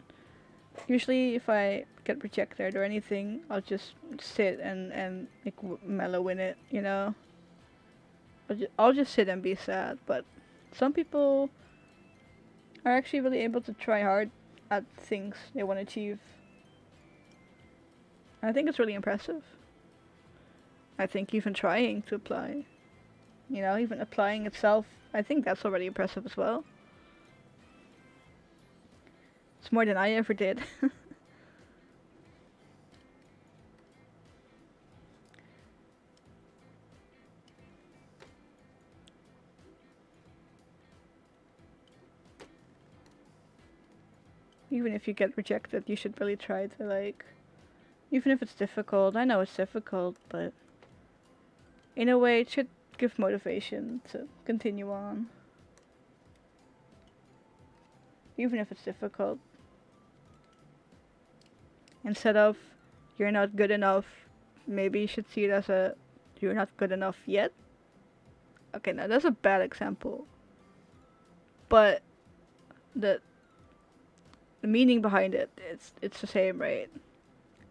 usually if I get rejected or anything, I'll just sit and like mellow in it, you know. I'll just sit and be sad, but some people are actually really able to try hard at things they want to achieve. I think it's really impressive. I think even trying to apply, you know, even applying itself, I think that's already impressive as well. It's more than I ever did. Even if you get rejected, you should really try to, like, even if it's difficult, I know it's difficult, but in a way it should give motivation to continue on. Even if it's difficult. Instead of, you're not good enough, maybe you should see it as a, you're not good enough yet. Okay, now that's a bad example. But the meaning behind it, it's the same, right?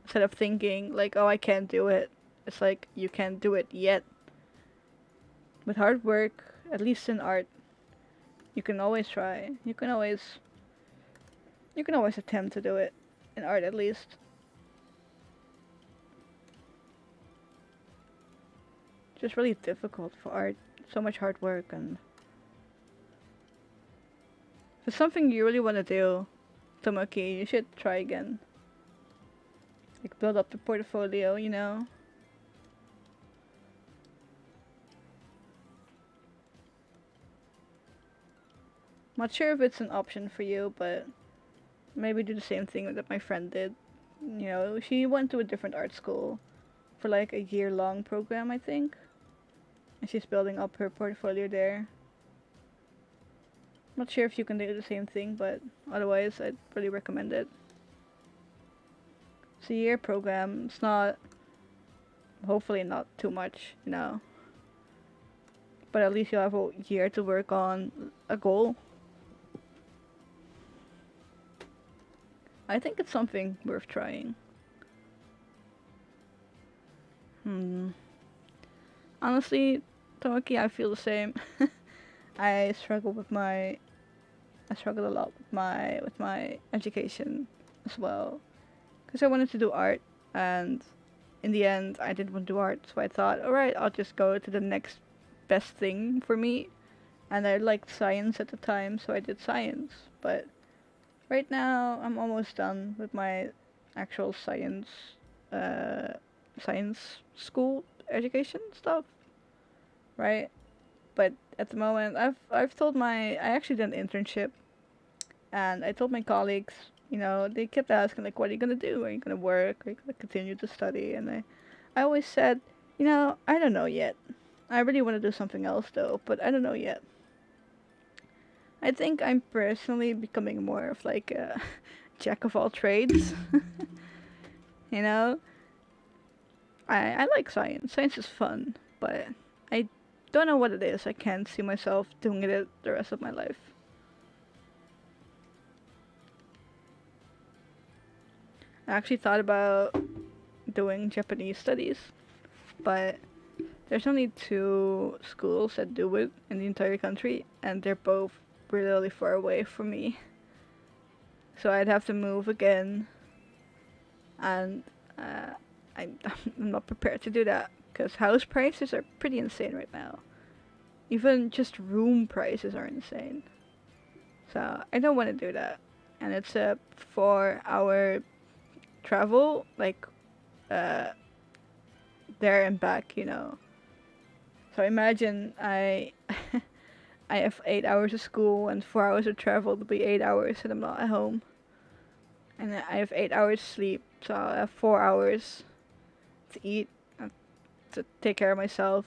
Instead of thinking like, oh, I can't do it, it's like, you can't do it yet. With hard work, at least in art, you can always try. You can always attempt to do it in art, at least. It's just really difficult for art. So much hard work, and if it's something you really want to do, Tomoki, you should try again. Like, build up the portfolio, you know? Not sure if it's an option for you, but maybe do the same thing that my friend did. You know, she went to a different art school for like a year-long program, I think. And she's building up her portfolio there. Not sure if you can do the same thing, but otherwise I'd really recommend it. It's a year program. It's not, hopefully not too much, you know. But at least you'll have a year to work on a goal. I think it's something worth trying. Honestly, Tomoki, I feel the same. I struggle a lot with my education as well. because I wanted to do art, and in the end, I didn't want to do art, so I thought, alright, I'll just go to the next best thing for me. And I liked science at the time, so I did science. But right now, I'm almost done with my actual uh, science school education stuff, right? But at the moment, I've told I actually did an internship, and I told my colleagues, they kept asking like, what are you gonna do? Are you gonna work? Are you gonna continue to study? And I always said, I don't know yet. I really want to do something else though, but I don't know yet. I think I'm personally becoming more of like a jack of all trades. you know, I like science. Science is fun, but I don't know what it is. I can't see myself doing it the rest of my life. I actually thought about doing Japanese studies, but there's only 2 schools that do it in the entire country, and they're both really far away from me. So I'd have to move again, and I'm, I'm not prepared to do that because house prices are pretty insane right now. Even just room prices are insane. So I don't want to do that, and it's a 4-hour travel, like uh, there and back. So imagine I I have 8 hours of school and 4 hours of travel. It'll be 8 hours, and I'm not at home. And I have 8 hours sleep, so I'll have 4 hours to eat, and to take care of myself,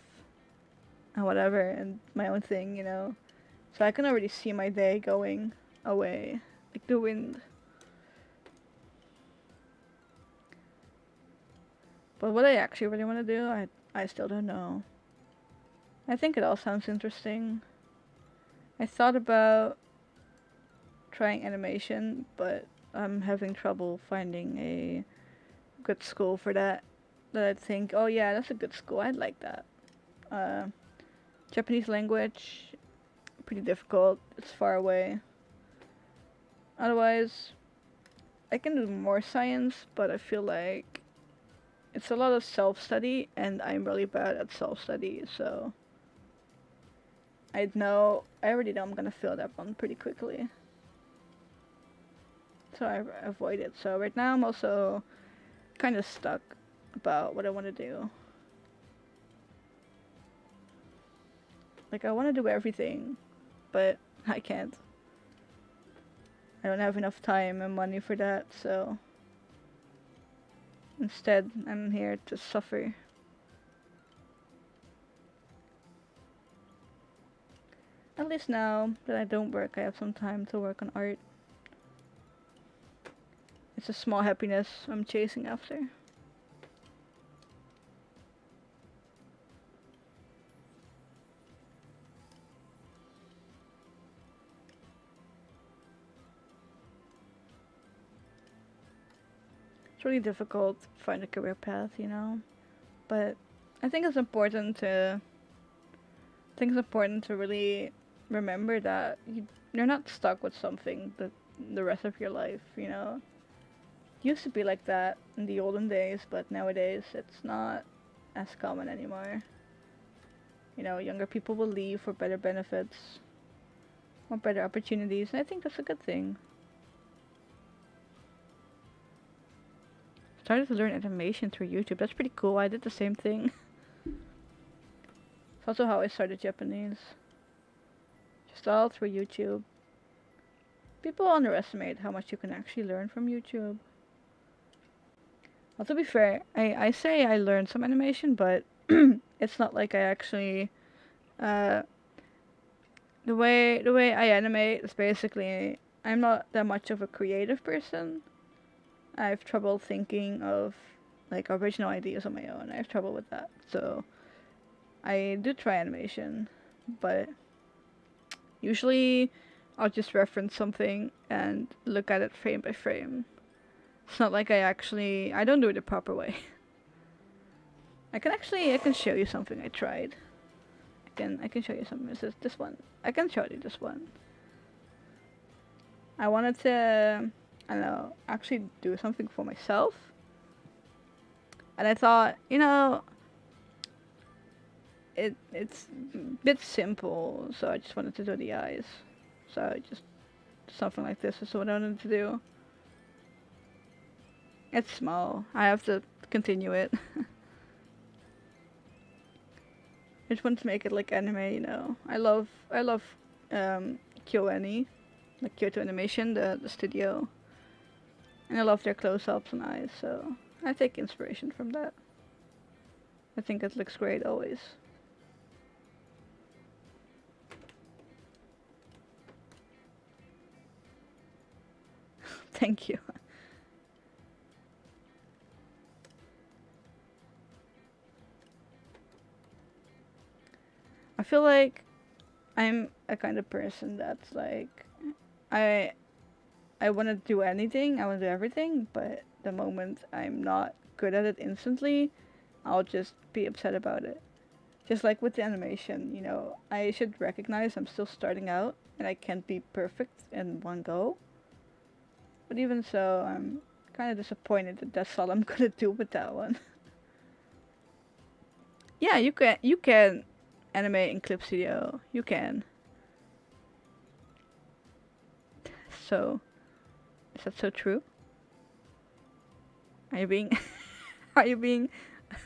and whatever, and my own thing. So I can already see my day going away, like the wind. But what I actually really want to do, I still don't know. I think it all sounds interesting. I thought about trying animation, but I'm having trouble finding a good school for that. That I'd think, oh yeah, that's a good school. I'd like that. Uh, Japanese language, pretty difficult. It's far away. Otherwise, I can do more science, but I feel like it's a lot of self-study, and I'm really bad at self-study, so I already know I'm gonna fail that one pretty quickly. So I avoid it. So right now I'm also kind of stuck about what I want to do. Like, I want to do everything, but I can't. I don't have enough time and money for that, so instead I'm here to suffer. At least now that I don't work, I have some time to work on art. It's a small happiness I'm chasing after. It's really difficult to find a career path. But I think it's important to really remember that you're not stuck with something the rest of your life. Used to be like that in the olden days, but nowadays it's not as common anymore. Younger people will leave for better benefits or better opportunities, and I think that's a good thing. Started to learn animation through YouTube. That's pretty cool. I did the same thing. It's also how I started Japanese. Just all through YouTube. People underestimate how much you can actually learn from YouTube. Well, to be fair, I say I learned some animation, but it's not like I actually the way I animate is basically I'm not that much of a creative person. I have trouble thinking of like original ideas on my own. I have trouble with that. So I do try animation, but usually I'll just reference something and look at it frame by frame. It's not like I don't do it the proper way. I can show you something I tried. I can show you something. This one. I can show you this one. I wanted to I don't know, actually do something for myself. And I thought, you know, it's a bit simple, so I just wanted to do the eyes. So just something like this is what I wanted to do. It's small. I have to continue it. I just want to make it like anime, you know. I love KyoAni, like Kyoto Animation, the studio. And I love their close-ups and eyes, so I take inspiration from that. I think it looks great always. Thank you. I feel like I'm a kind of person that's like, I I want to do anything, I want to do everything, but the moment I'm not good at it instantly, I'll just be upset about it. Just like with the animation, you know, I should recognize I'm still starting out and I can't be perfect in one go. But even so, I'm kind of disappointed that that's all I'm gonna do with that one. Yeah, you can animate in Clip Studio. You can. So, is that so true? Are you being are you being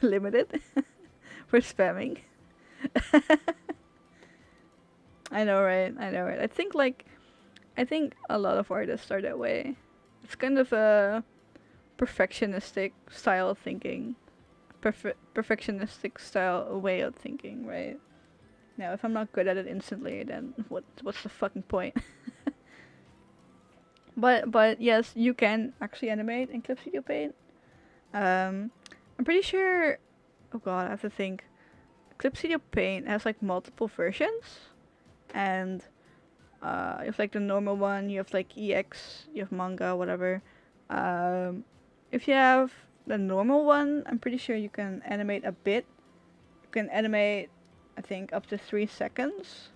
limited for spamming? I know, right? I know, right? I think a lot of artists are that way. It's kind of a perfectionistic style of thinking. Perfectionistic style way of thinking, right? Now, if I'm not good at it instantly, then what's the fucking point? But yes, you can actually animate in Clip Studio Paint. I'm pretty sure. Oh god, I have to think. Clip Studio Paint has like multiple versions, and you have like the normal one. You have like EX. You have manga, whatever. If you have the normal one, I'm pretty sure you can animate a bit. You can animate, I think, up to 3 seconds.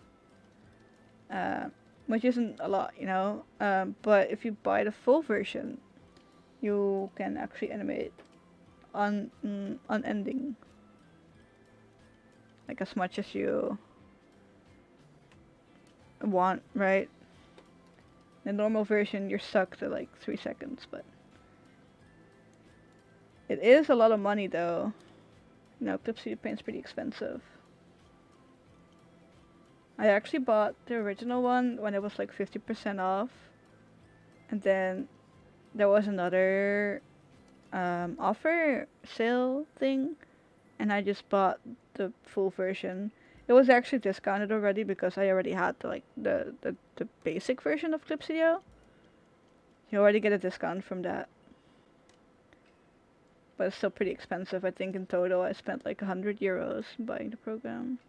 Which isn't a lot, you know. But if you buy the full version, you can actually animate unending, like as much as you want, right? The normal version, you're stuck to like 3 seconds, but it is a lot of money though. You know, Clip Studio Paint's pretty expensive. I actually bought the original one when it was like 50% off, and then there was another offer sale thing, and I just bought the full version. It was actually discounted already because I already had the basic version of Clip Studio. You already get a discount from that. But it's still pretty expensive. I think in total I spent like 100 euros buying the program.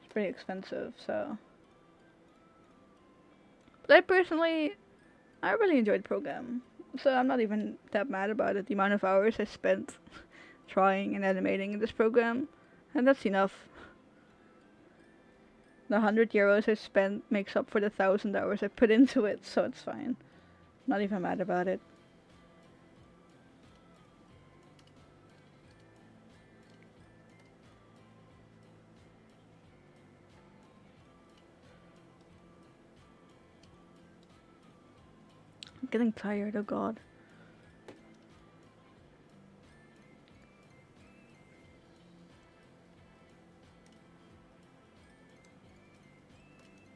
It's pretty expensive, so. But I really enjoyed the program. So I'm not even that mad about it. The amount of hours I spent trying and animating in this program. And that's enough. The 100 euros I spent makes up for the 1,000 hours I put into it, so it's fine. Not even mad about it. I'm getting tired, oh god.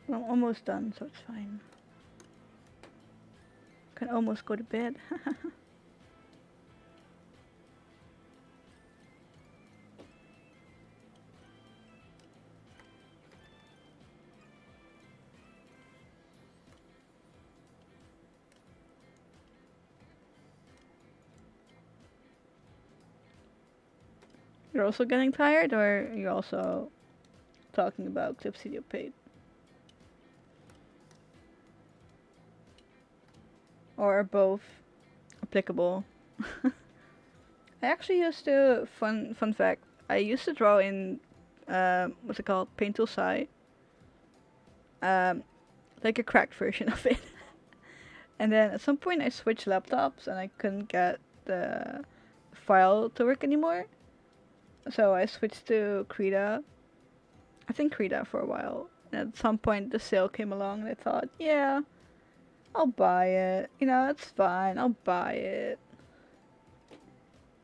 I'm almost done, so it's fine. Can almost go to bed. You're also getting tired, or you're also talking about Clip Studio Paint? Or are both applicable? I actually used to, fun fact, I used to draw in, what's it called, Paint Tool Sai. Like a cracked version of it. And then at some point I switched laptops and I couldn't get the file to work anymore. So I switched to Krita. I think Krita for a while. And at some point the sale came along and I thought, yeah, I'll buy it. You know, it's fine. I'll buy it.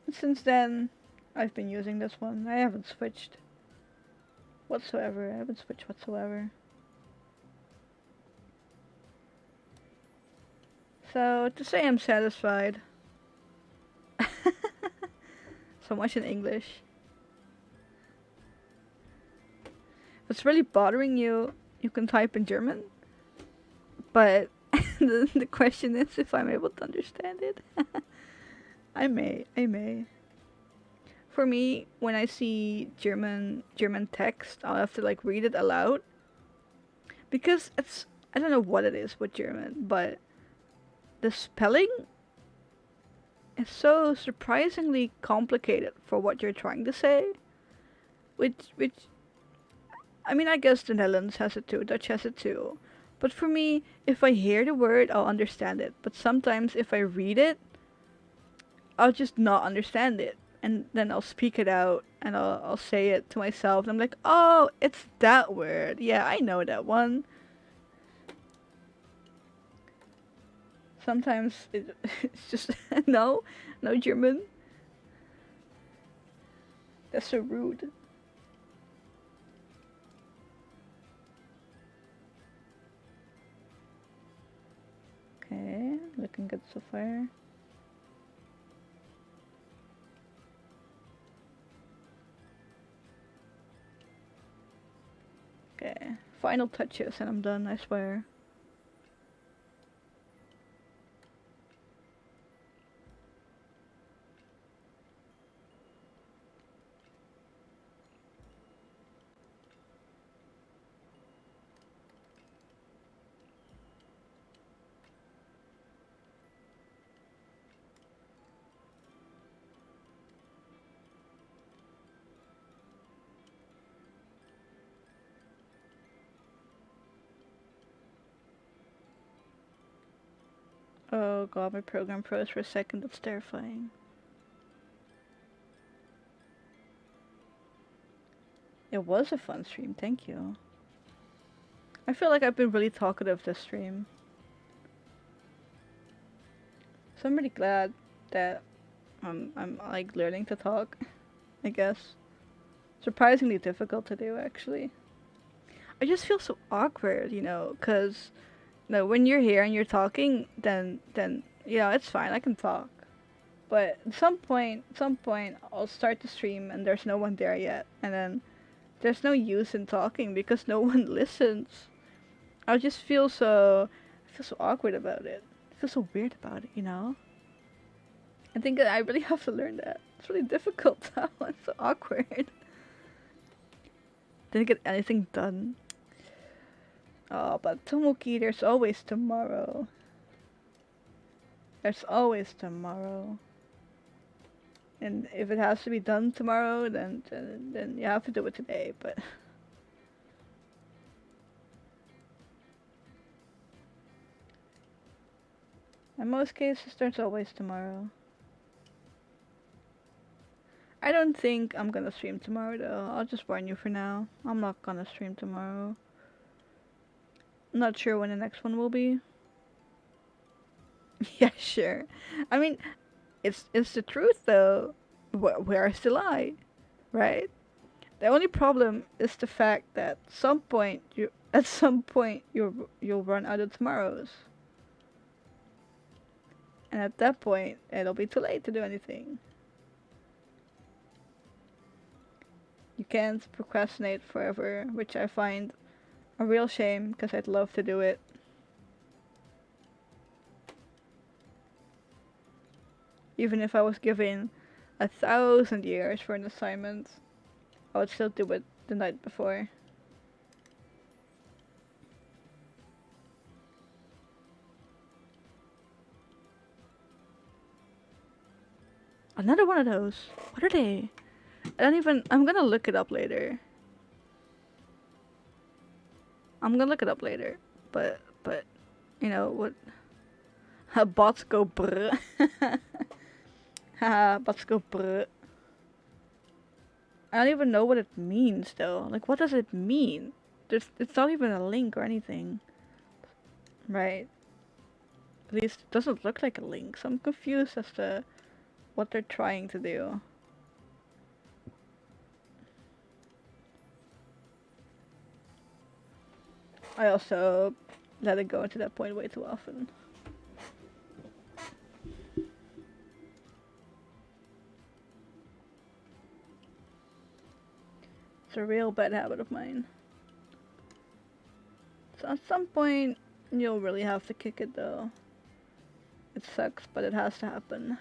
And since then, I've been using this one. I haven't switched whatsoever. I haven't switched whatsoever. So, to say I'm satisfied. So much in English. If it's really bothering you, you can type in German. But the question is if I'm able to understand it. I may. For me, when I see German text, I'll have to like read it aloud. Because I don't know what it is with German, but the spelling is so surprisingly complicated for what you're trying to say. Which I mean, I guess the Netherlands has it too, Dutch has it too. But for me, if I hear the word, I'll understand it. But sometimes if I read it, I'll just not understand it. And then I'll speak it out and I'll say it to myself. And I'm like, oh, it's that word. Yeah, I know that one. Sometimes it's just, no German. That's so rude. Okay, looking good so far. Okay, final touches and I'm done, I swear. Oh god, my program froze for a second, that's terrifying. It was a fun stream, thank you. I feel like I've been really talkative this stream. So I'm really glad that I'm like learning to talk, I guess. Surprisingly difficult to do, actually. I just feel so awkward, you know, cause when you're here and you're talking, then you know it's fine. I can talk, but at some point, I'll start the stream and there's no one there yet, and then there's no use in talking because no one listens. I just I feel so awkward about it. I feel so weird about it, you know. I think I really have to learn that. It's really difficult now. It's so awkward. Didn't get anything done. Oh, but Tomoki, there's always tomorrow. There's always tomorrow. And if it has to be done tomorrow, then you have to do it today, but... In most cases, there's always tomorrow. I don't think I'm gonna stream tomorrow, though. I'll just warn you for now. I'm not gonna stream tomorrow. Not sure when the next one will be. Yeah, sure. I mean, it's the truth though. Where's the lie, right? The only problem is the fact that at some point you'll run out of tomorrows, and at that point it'll be too late to do anything. You can't procrastinate forever, which I find a real shame because I'd love to do it. Even if I was given 1,000 years for an assignment, I would still do it the night before. Another one of those. What are they? I'm gonna look it up later. But, you know, what? Bots go brr. Haha, bots go brr. I don't even know what it means though. Like, what does it mean? It's not even a link or anything. Right. At least it doesn't look like a link, so I'm confused as to what they're trying to do. I also let it go into that point way too often. It's a real bad habit of mine. So at some point, you'll really have to kick it though. It sucks, but it has to happen.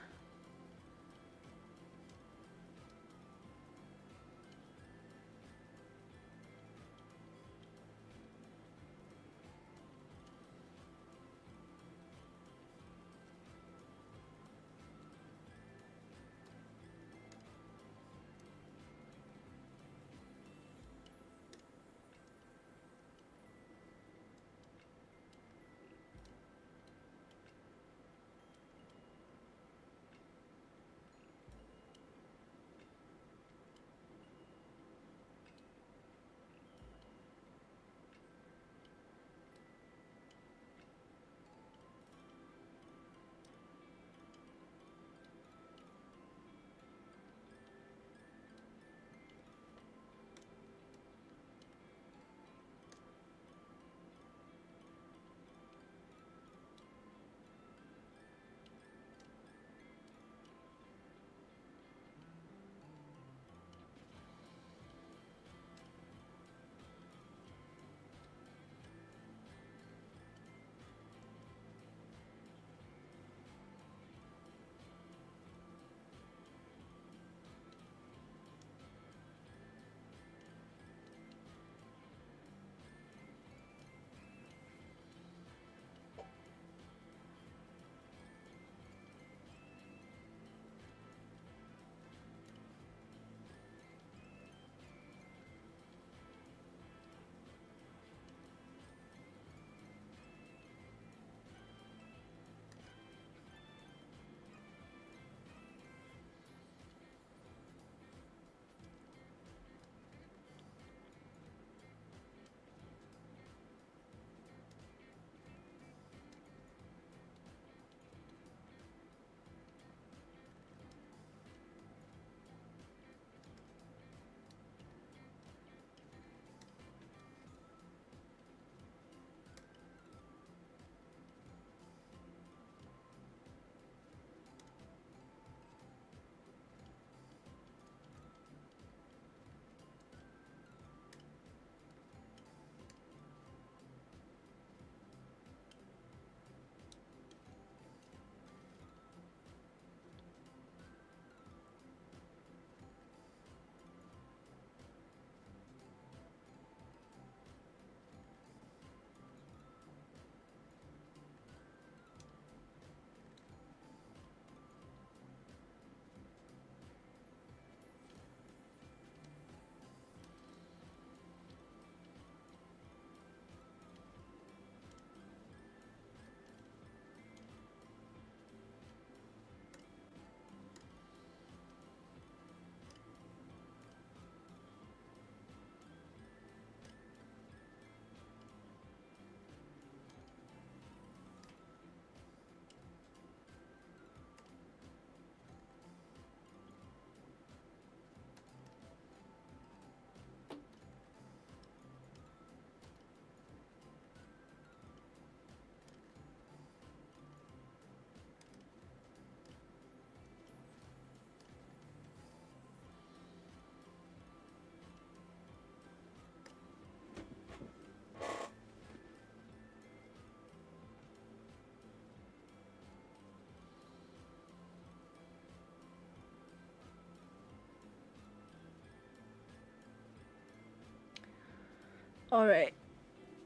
Alright.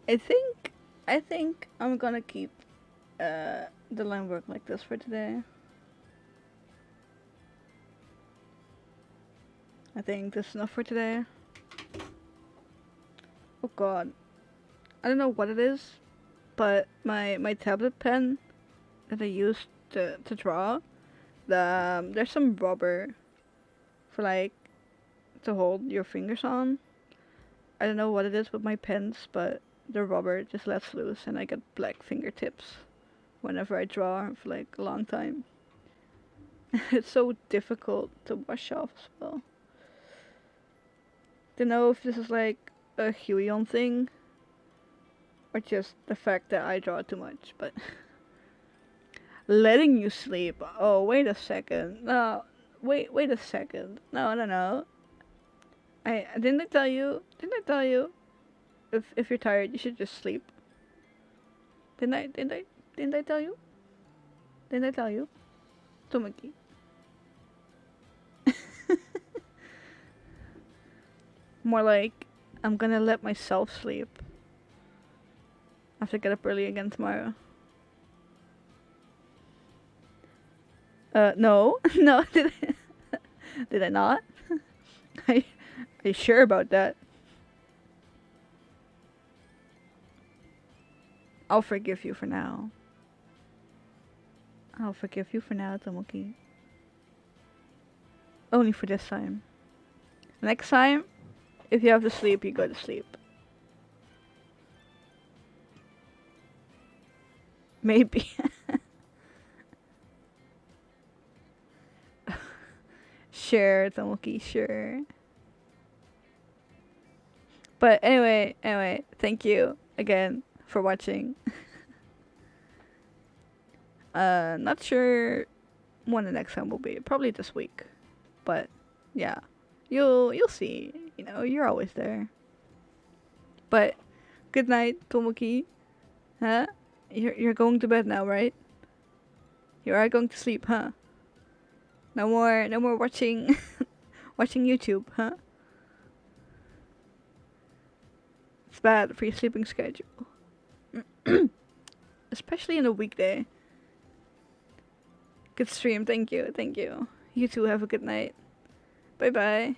I think I'm gonna keep the line work like this for today. I think this is enough for today. Oh god. I don't know what it is, but my tablet pen that I use to draw. There's some rubber for like to hold your fingers on. I don't know what it is with my pens, but the rubber just lets loose and I get black fingertips whenever I draw for like a long time. It's so difficult to wash off as well. Don't know if this is like a Huion thing or just the fact that I draw too much, but letting you sleep. Oh, wait a second. No, wait a second. No. I didn't I tell you? Didn't I tell you? If you're tired, you should just sleep. Didn't I tell you? Didn't I tell you? Tomaki. More like, I'm gonna let myself sleep. I have to get up early again tomorrow. No. No, did I not? Are you sure about that? I'll forgive you for now. I'll forgive you for now, Tomoki. Only for this time. Next time, if you have to sleep, you go to sleep. Maybe. Sure, Tomoki, sure. But anyway, thank you again for watching. Not sure when the next time will be. Probably this week. But yeah, you'll see. You know, you're always there. But good night, Tomoki. Huh? You're going to bed now, right? You are going to sleep, huh? No more watching watching YouTube, huh? It's bad for your sleeping schedule. Especially in a weekday. Good stream, thank you. You too have a good night. Bye bye.